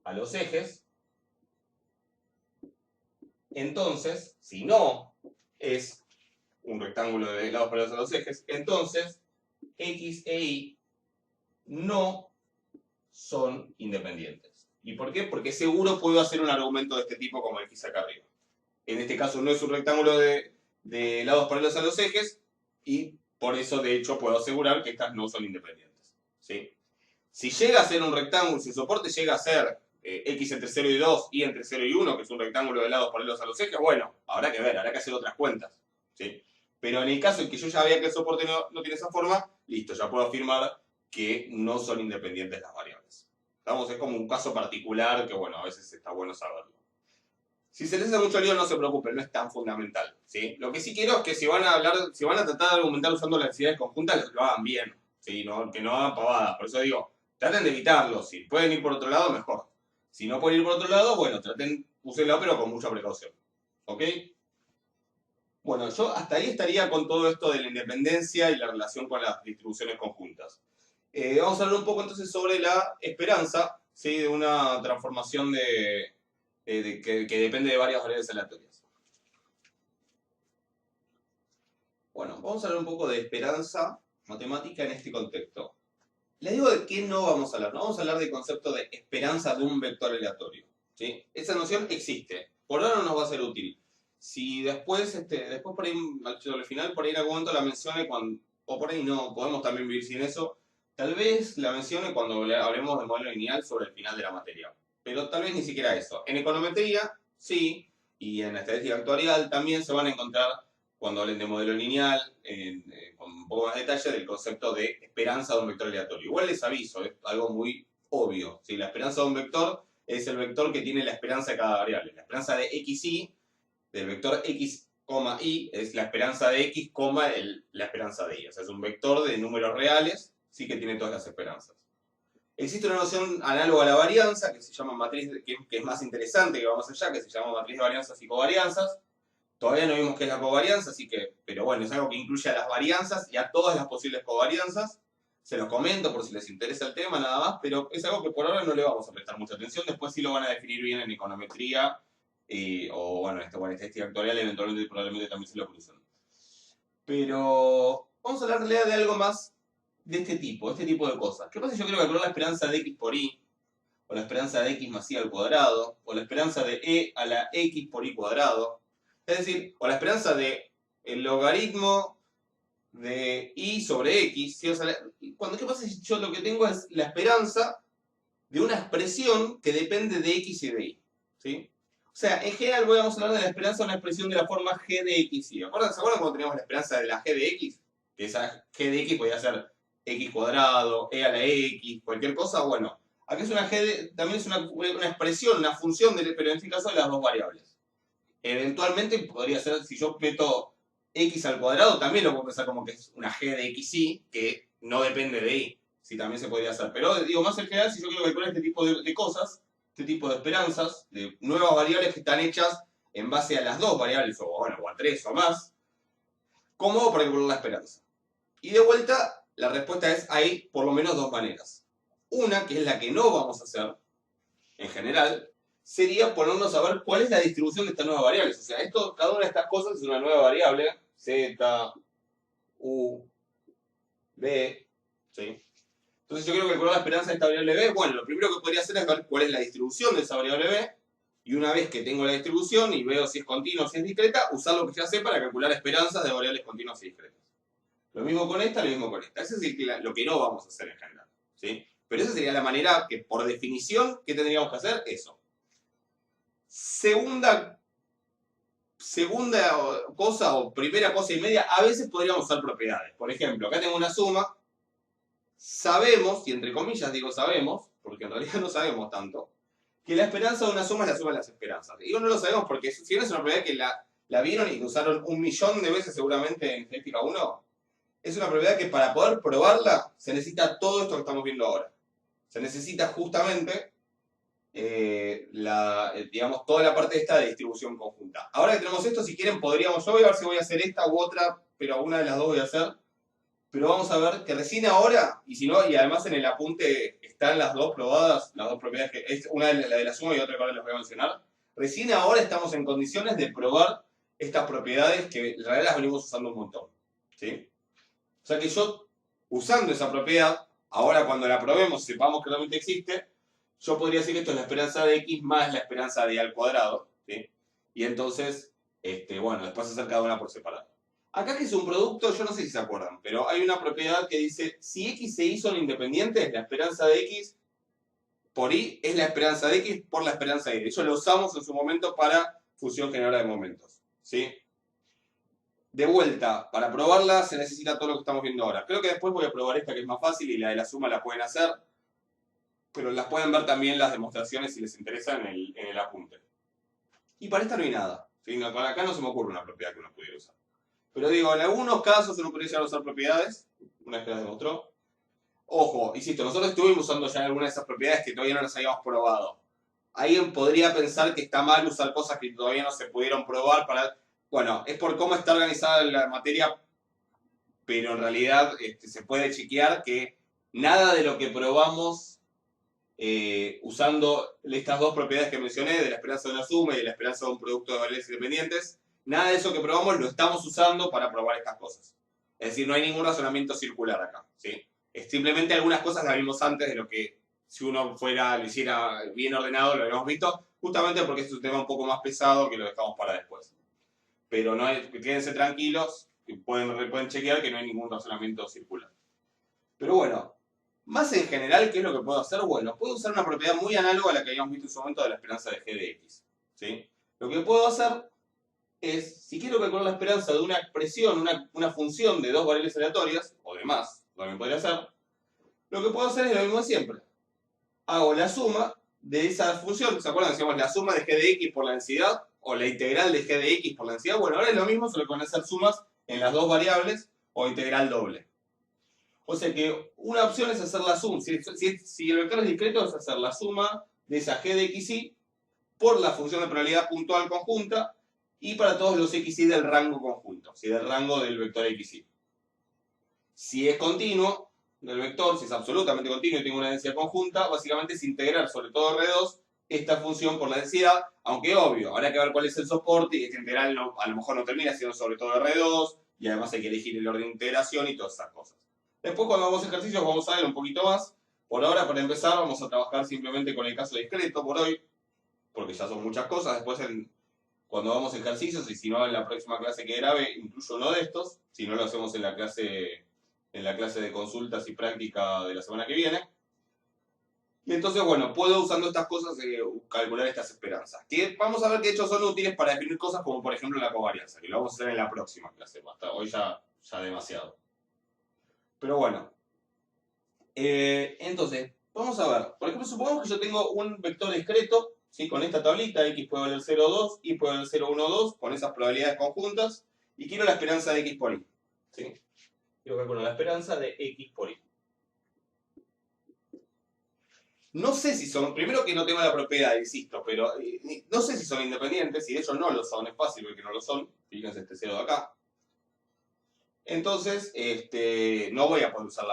A: a los ejes, entonces, si no es un rectángulo de lados paralelos a los ejes, entonces X e Y no son independientes. ¿Y por qué? Porque seguro puedo hacer un argumento de este tipo como el que hice acá arriba. En este caso no es un rectángulo de lados paralelos a los ejes y por eso de hecho puedo asegurar que estas no son independientes, ¿sí? Si llega a ser un rectángulo, si el soporte llega a ser X entre 0 y 2, Y entre 0 y 1, que es un rectángulo de lados paralelos a los ejes, bueno, habrá que ver, habrá que hacer otras cuentas, ¿sí? Pero en el caso en que yo ya vea que el soporte no tiene esa forma, listo, ya puedo afirmar que no son independientes las variables. Vamos, es como un caso particular que, bueno, a veces está bueno saberlo. Si se les hace mucho lío, no se preocupen, no es tan fundamental, ¿sí? Lo que sí quiero es que si van a tratar de argumentar usando las densidades conjuntas, lo hagan bien, ¿sí? Que no hagan pavadas. Por eso digo, traten de evitarlo. Si pueden ir por otro lado, mejor. Si no pueden ir por otro lado, bueno, úsenlo, pero con mucha precaución. ¿Ok? Bueno, yo hasta ahí estaría con todo esto de la independencia y la relación con las distribuciones conjuntas. Vamos a hablar un poco entonces sobre la esperanza, ¿sí? De una transformación que depende de varias variables aleatorias. Bueno, vamos a hablar un poco de esperanza matemática en este contexto. Les digo de qué no vamos a hablar. No vamos a hablar del concepto de esperanza de un vector aleatorio, ¿sí? Esa noción existe. Por ahora no nos va a ser útil. Si después por ahí, al final, por ahí en algún momento la mencione, o por ahí no, podemos también vivir sin eso, tal vez la mencione cuando hablemos de modelo lineal sobre el final de la materia. Pero tal vez ni siquiera eso. En econometría, sí, y en la estadística actuarial también se van a encontrar, cuando hablen de modelo lineal, con un poco más de detalle, del concepto de esperanza de un vector aleatorio. Igual les aviso, es algo muy obvio. ¿Sí? La esperanza de un vector es el vector que tiene la esperanza de cada variable. La esperanza de xy, del vector x, y, es la esperanza de x, la esperanza de y. O sea, es un vector de números reales, sí que tiene todas las esperanzas. Existe una noción análoga a la varianza, que se llama matriz, que es más interesante, que vamos allá, que se llama matriz de varianzas y covarianzas. Todavía no vimos qué es la covarianza, pero bueno, es algo que incluye a las varianzas y a todas las posibles covarianzas. Se los comento por si les interesa el tema, nada más, pero es algo que por ahora no le vamos a prestar mucha atención. Después sí lo van a definir bien en econometría o bueno, con estadística actuarial eventualmente probablemente también se lo cruzan. Pero vamos a hablar en realidad de algo más de este tipo de cosas. ¿Qué pasa si yo quiero calcular la esperanza de x por y, o la esperanza de x más y al cuadrado, o la esperanza de e a la x por y cuadrado? Es decir, o la esperanza de el logaritmo de y sobre x. ¿Sí? O sea, ¿qué pasa si yo lo que tengo es la esperanza de una expresión que depende de x y de y? ¿Sí? O sea, en general vamos a hablar de la esperanza de una expresión de la forma g de x y. ¿Se acuerdan cuando teníamos la esperanza de la g de x? Que esa g de x podía ser x cuadrado, e a la x, cualquier cosa. Bueno, acá es una también es una expresión, una función, pero en este caso de las dos variables. Eventualmente podría ser, si yo meto x al cuadrado, también lo puedo pensar como que es una g de x y, que no depende de y. Sí, también se podría hacer. Pero digo, más en general, si yo quiero calcular este tipo de cosas, este tipo de esperanzas, de nuevas variables que están hechas en base a las dos variables, o bueno, o a tres o más, ¿cómo hago para calcular la esperanza? Y de vuelta, la respuesta es, hay por lo menos dos maneras. Una, que es la que no vamos a hacer, en general, sería ponernos a ver cuál es la distribución de estas nuevas variables. O sea, cada una de estas cosas es una nueva variable, z, u, b, ¿sí? Entonces yo quiero calcular la esperanza de esta variable b. Bueno, lo primero que podría hacer es ver cuál es la distribución de esa variable b. Y una vez que tengo la distribución y veo si es continua o si es discreta, usar lo que ya sé para calcular esperanzas de variables continuas y discretas. Lo mismo con esta, lo mismo con esta. Ese es lo que no vamos a hacer en general, ¿sí? Pero esa sería la manera que, por definición, ¿qué tendríamos que hacer? Eso. Segunda cosa o primera cosa y media, a veces podríamos usar propiedades. Por ejemplo, acá tengo una suma. Sabemos, y entre comillas digo sabemos, porque en realidad no sabemos tanto, que la esperanza de una suma es la suma de las esperanzas. Digo no lo sabemos porque si no es una propiedad que la vieron y que usaron 1.000.000 de veces seguramente en estadística 1, es una propiedad que para poder probarla se necesita todo esto que estamos viendo ahora. Se necesita justamente digamos, toda la parte esta de distribución conjunta. Ahora que tenemos esto, si quieren podríamos, yo voy a ver si voy a hacer esta u otra, pero una de las dos voy a hacer. Pero vamos a ver que recién ahora, y si no, y además en el apunte están las dos probadas, las dos propiedades, que es una la de la suma y otra que ahora les voy a mencionar. Recién ahora estamos en condiciones de probar estas propiedades que en realidad las venimos usando un montón. ¿Sí? O sea que yo, usando esa propiedad, ahora cuando la probemos, sepamos que realmente existe, yo podría decir que esto es la esperanza de x más la esperanza de y al cuadrado. ¿Sí? Y entonces, bueno, después hacer cada una por separado. Acá que es un producto, yo no sé si se acuerdan, pero hay una propiedad que dice, si x e y son independientes, la esperanza de x por y es la esperanza de x por la esperanza de y. Eso lo usamos en su momento para función generadora de momentos. ¿Sí? De vuelta, para probarla se necesita todo lo que estamos viendo ahora. Creo que después voy a probar esta que es más fácil y la de la suma la pueden hacer, pero las pueden ver también las demostraciones si les interesa en el apunte. Y para esta no hay nada. ¿Sí? Para acá no se me ocurre una propiedad que uno pudiera usar. Pero digo, en algunos casos uno podría llegar a usar propiedades, una vez que las demostró. Ojo, insisto, nosotros estuvimos usando ya algunas de esas propiedades que todavía no las habíamos probado. Alguien podría pensar que está mal usar cosas que todavía no se pudieron probar para... Bueno, es por cómo está organizada la materia, pero en realidad se puede chequear que nada de lo que probamos usando estas dos propiedades que mencioné, de la esperanza de una suma y de la esperanza de un producto de variables independientes, nada de eso que probamos lo estamos usando para probar estas cosas. Es decir, no hay ningún razonamiento circular acá. ¿Sí? Es simplemente algunas cosas las vimos antes de lo que, si uno lo hiciera bien ordenado, lo habíamos visto, justamente porque este es un tema un poco más pesado que lo dejamos para después. Pero quédense tranquilos, pueden chequear que no hay ningún razonamiento circular. Pero bueno, más en general, ¿qué es lo que puedo hacer? Bueno, puedo usar una propiedad muy análoga a la que habíamos visto en su momento de la esperanza de g de x. ¿Sí? Lo que puedo hacer es, si quiero calcular la esperanza de una expresión, una función de dos variables aleatorias, o de más, también podría hacer, lo que puedo hacer es lo mismo de siempre. Hago la suma de esa función, ¿se acuerdan? Decíamos la suma de g de x por la densidad, o la integral de g de x por la densidad. Bueno, ahora es lo mismo, solo que van a hacer sumas en las dos variables, o integral doble. O sea que una opción es hacer la suma. Si el vector es discreto, es hacer la suma de esa g de x y por la función de probabilidad puntual conjunta y para todos los x y del rango conjunto, ¿sí? Del rango del vector x y. Si es continuo, del vector, si es absolutamente continuo y tengo una densidad conjunta, básicamente es integrar sobre todo R2 esta función por la densidad, aunque obvio, habrá que ver cuál es el soporte y este integral a lo mejor no termina siendo sobre todo R2 y además hay que elegir el orden de integración y todas esas cosas. Después cuando hagamos ejercicios vamos a ver un poquito más. Por ahora, para empezar, vamos a trabajar simplemente con el caso discreto por hoy, porque ya son muchas cosas. Después, cuando hagamos ejercicios, y si no en la próxima clase que grabe, incluyo uno de estos, si no lo hacemos en la clase de consultas y práctica de la semana que viene. Y entonces, bueno, puedo usando estas cosas calcular estas esperanzas. Que vamos a ver que de hecho son útiles para definir cosas como por ejemplo la covarianza, que lo vamos a hacer en la próxima clase. Hasta hoy ya demasiado. Pero bueno. Entonces, vamos a ver. Por ejemplo, supongamos que yo tengo un vector discreto, ¿sí? Con esta tablita, x puede valer 0,2, y puede valer 0,1,2, con esas probabilidades conjuntas, y quiero la esperanza de x por y. ¿Sí? Quiero calcular la esperanza de x por y. No sé si son, primero que no tengo la propiedad, insisto, pero no sé si son independientes, y de hecho no lo son, es fácil ver que no lo son. Fíjense este 0 de acá. Entonces, no voy a poder usar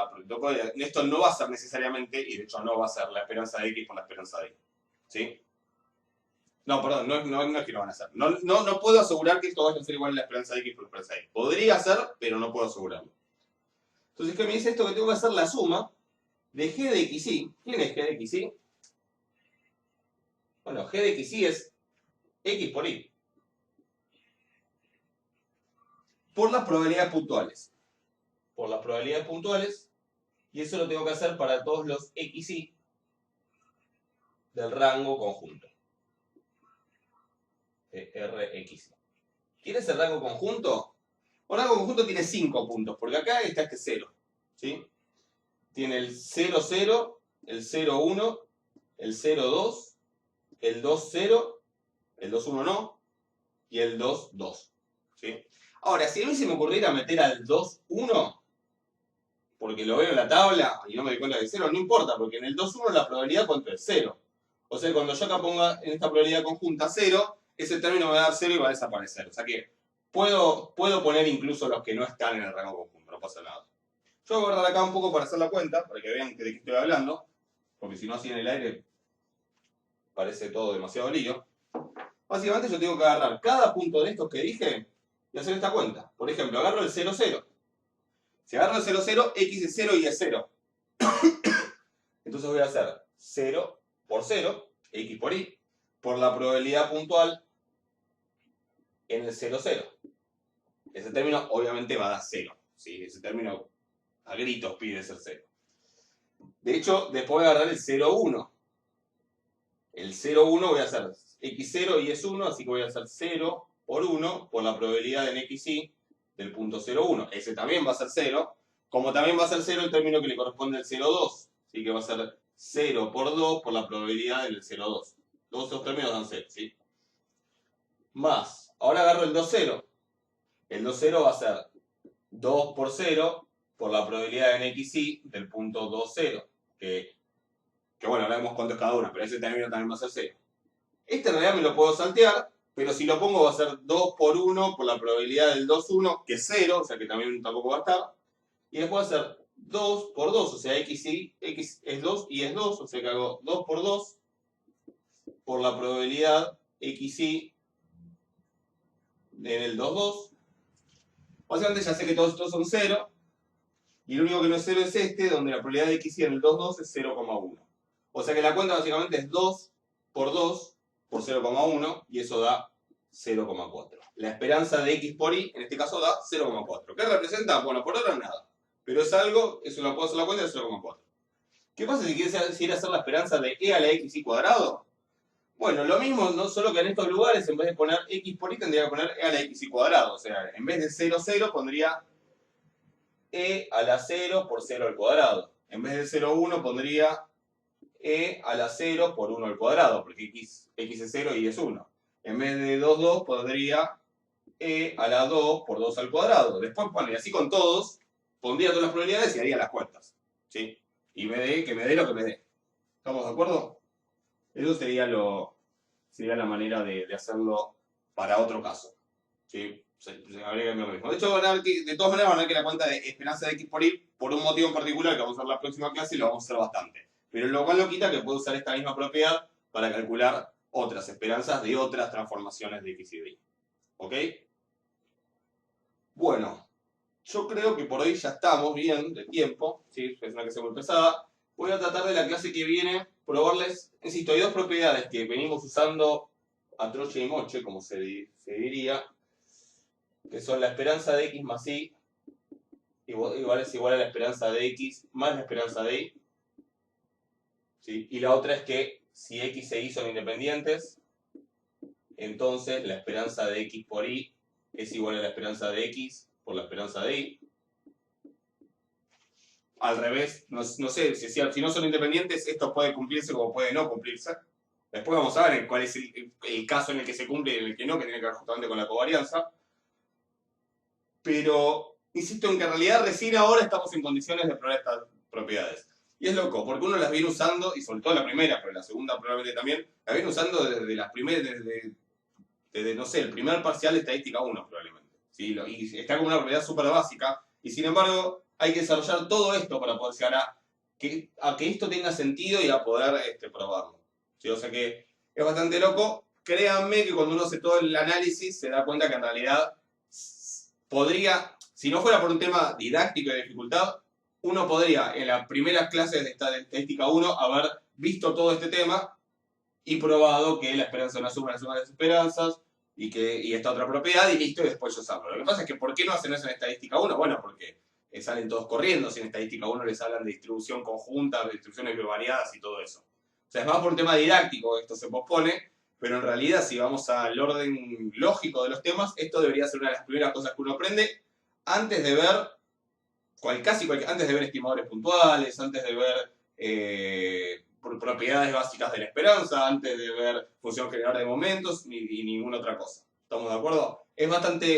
A: esto no va a ser necesariamente, y de hecho no va a ser la esperanza de x por la esperanza de y. ¿Sí? No, perdón, no es que lo van a hacer. No puedo asegurar que esto vaya a ser igual a la esperanza de x por la esperanza de y. Podría ser, pero no puedo asegurarlo. Entonces, ¿qué me dice esto? Que tengo que hacer la suma de g de xy. ¿Quién es g de xy? Bueno, g de xy es x por y. Por las probabilidades puntuales. Por las probabilidades puntuales. Y eso lo tengo que hacer para todos los xy del rango conjunto. Rxy. ¿Quién es el rango conjunto? El rango conjunto tiene 5 puntos, porque acá está este 0. ¿Sí? Tiene el 0, 0, el 0, 1, el 0, 2, el 2, 0, el 2, 1 no, y el 2, 2. ¿Sí? Ahora, si a mí se me ocurriera meter al 2, 1, porque lo veo en la tabla y no me doy cuenta de 0, no importa, porque en el 2, 1 la probabilidad cuánto es 0. O sea, cuando yo acá ponga en esta probabilidad conjunta 0, ese término me va a dar 0 y va a desaparecer. O sea que puedo poner incluso los que no están en el rango conjunto, no pasa nada. Yo voy a guardar acá un poco para hacer la cuenta, para que vean de qué estoy hablando, porque si no así en el aire parece todo demasiado lío. Básicamente yo tengo que agarrar cada punto de estos que dije y hacer esta cuenta. Por ejemplo, agarro el 0, 0. Si agarro el 0, 0, x es 0 y es 0. Entonces voy a hacer 0 por 0, x por y, por la probabilidad puntual en el 0, 0. Ese término obviamente va a dar 0. ¿Sí? Ese término a gritos pide ser 0. De hecho, después voy a agarrar el 0, 1. El 0, 1 voy a hacer x0 y es 1, así que voy a hacer 0 por 1 por la probabilidad en xy del punto 0, 1. Ese también va a ser 0, como también va a ser 0 el término que le corresponde al 0, 2. Así que va a ser 0 por 2 por la probabilidad del 0, 2. Todos esos términos dan 0, ¿sí? Más, ahora agarro el 2, 0. El 2, 0 va a ser 2 por 0 por la probabilidad en xy del punto 2, 0. Que bueno, ahora vemos cuánto es cada una, pero ese término también va a ser 0. Este en realidad me lo puedo saltear, pero si lo pongo va a ser 2 por 1 por la probabilidad del 2, 1, que es 0, o sea que también tampoco va a estar. Y después va a ser 2 por 2, o sea, x es 2 y es 2, o sea que hago 2 por 2 por la probabilidad xy en el 2, 2. Básicamente ya sé que todos estos son 0, y el único que no es 0 es este, donde la probabilidad de xy en el 2, 2 es 0,1. O sea que la cuenta básicamente es 2 por 2 por 0,1 y eso da 0,4. La esperanza de x por y en este caso da 0,4. ¿Qué representa? Bueno, por ahora nada. Pero es algo, eso lo puedo hacer la cuenta de 0,4. ¿Qué pasa si quiere hacer la esperanza de e a la xy cuadrado? Bueno, lo mismo, no solo que en estos lugares en vez de poner x por y tendría que poner e a la xy cuadrado. O sea, en vez de 0, 0 pondría e a la 0 por 0 al cuadrado. En vez de 0, 1 pondría e a la 0 por 1 al cuadrado, porque x es 0 y es 1. En vez de 2, 2 pondría e a la 2 por 2 al cuadrado. Después, bueno, y así con todos, pondría todas las probabilidades y haría las cuentas. ¿Sí? Y que me dé lo que me dé. ¿Estamos de acuerdo? Eso sería la manera de hacerlo para otro caso. ¿Sí? Habría que cambiar lo mismo. De hecho, de todas maneras van a ver que la cuenta de esperanza de x por y, por un motivo en particular que vamos a ver en la próxima clase, lo vamos a hacer bastante. Pero lo cual no quita que puedo usar esta misma propiedad para calcular otras esperanzas de otras transformaciones de X y de Y. ¿Ok? Bueno, yo creo que por hoy ya estamos bien de tiempo, ¿sí? Es una clase muy pesada. Voy a tratar de la clase que viene probarles, insisto, hay dos propiedades que venimos usando a troche y moche, como se diría, que son la esperanza de X más Y igual es igual a la esperanza de X más la esperanza de Y. ¿Sí? Y la otra es que si X e Y son independientes, entonces la esperanza de X por Y es igual a la esperanza de X por la esperanza de Y. Al revés, no sé, si no son independientes, esto puede cumplirse como puede no cumplirse. Después vamos a ver cuál es el caso en el que se cumple y en el que no, que tiene que ver justamente con la covarianza. Pero insisto en que en realidad recién ahora estamos en condiciones de probar estas propiedades. Y es loco, porque uno las viene usando, y sobre todo la primera, pero la segunda probablemente también, la viene usando desde las primeras, desde no sé, el primer parcial de estadística 1 probablemente. ¿Sí? Y está como una propiedad súper básica, y sin embargo hay que desarrollar todo esto para poder llegar a que esto tenga sentido y a poder probarlo. ¿Sí? O sea que es bastante loco. Créanme que cuando uno hace todo el análisis se da cuenta que en realidad podría, si no fuera por un tema didáctico y de dificultad, uno podría en las primeras clases de estadística 1 haber visto todo este tema y probado que la esperanza es una suma de las esperanzas y esta otra propiedad y listo, y después yo usarlo. Lo que pasa es que ¿por qué no hacen eso en estadística 1? Bueno, porque salen todos corriendo, si en estadística 1 les hablan de distribución conjunta, de distribuciones bivariadas y todo eso. O sea, es más por un tema didáctico que esto se pospone, pero en realidad si vamos al orden lógico de los temas, esto debería ser una de las primeras cosas que uno aprende antes de ver antes de ver estimadores puntuales, antes de ver propiedades básicas de la esperanza, antes de ver función generadora de momentos y ninguna otra cosa. ¿Estamos de acuerdo?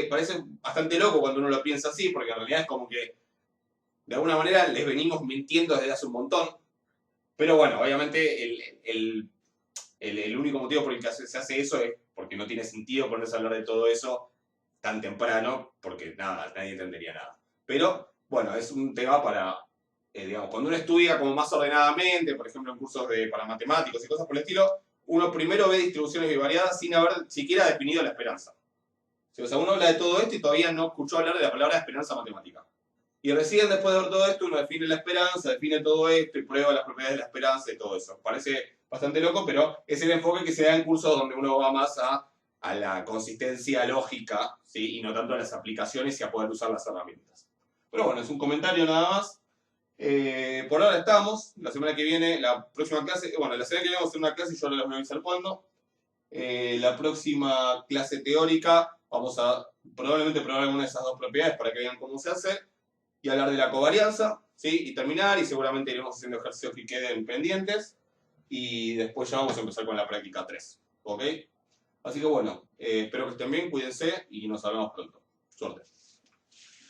A: Parece bastante loco cuando uno lo piensa así, porque en realidad es como que de alguna manera les venimos mintiendo desde hace un montón. Pero bueno, obviamente el único motivo por el que se hace eso es porque no tiene sentido ponerse a hablar de todo eso tan temprano, porque nada, nadie entendería nada. Pero bueno, es un tema para, digamos, cuando uno estudia como más ordenadamente, por ejemplo en cursos para matemáticos y cosas por el estilo, uno primero ve distribuciones bivariadas sin haber siquiera definido la esperanza. O sea, uno habla de todo esto y todavía no escuchó hablar de la palabra esperanza matemática. Y recién después de ver todo esto, uno define la esperanza, define todo esto y prueba las propiedades de la esperanza y todo eso. Parece bastante loco, pero es el enfoque que se da en cursos donde uno va más a la consistencia lógica, ¿sí? Y no tanto a las aplicaciones y a poder usar las herramientas. Pero bueno, es un comentario nada más. Por ahora estamos. La semana que viene, la próxima clase, bueno, la semana que viene vamos a hacer una clase y yo ahora les voy a avisar cuándo. La próxima clase teórica vamos a probablemente probar alguna de esas dos propiedades para que vean cómo se hace y hablar de la covarianza, ¿sí? Y terminar, y seguramente iremos haciendo ejercicios que queden pendientes y después ya vamos a empezar con la práctica 3, ¿ok? Así que bueno, espero que estén bien, cuídense y nos hablamos pronto. Suerte.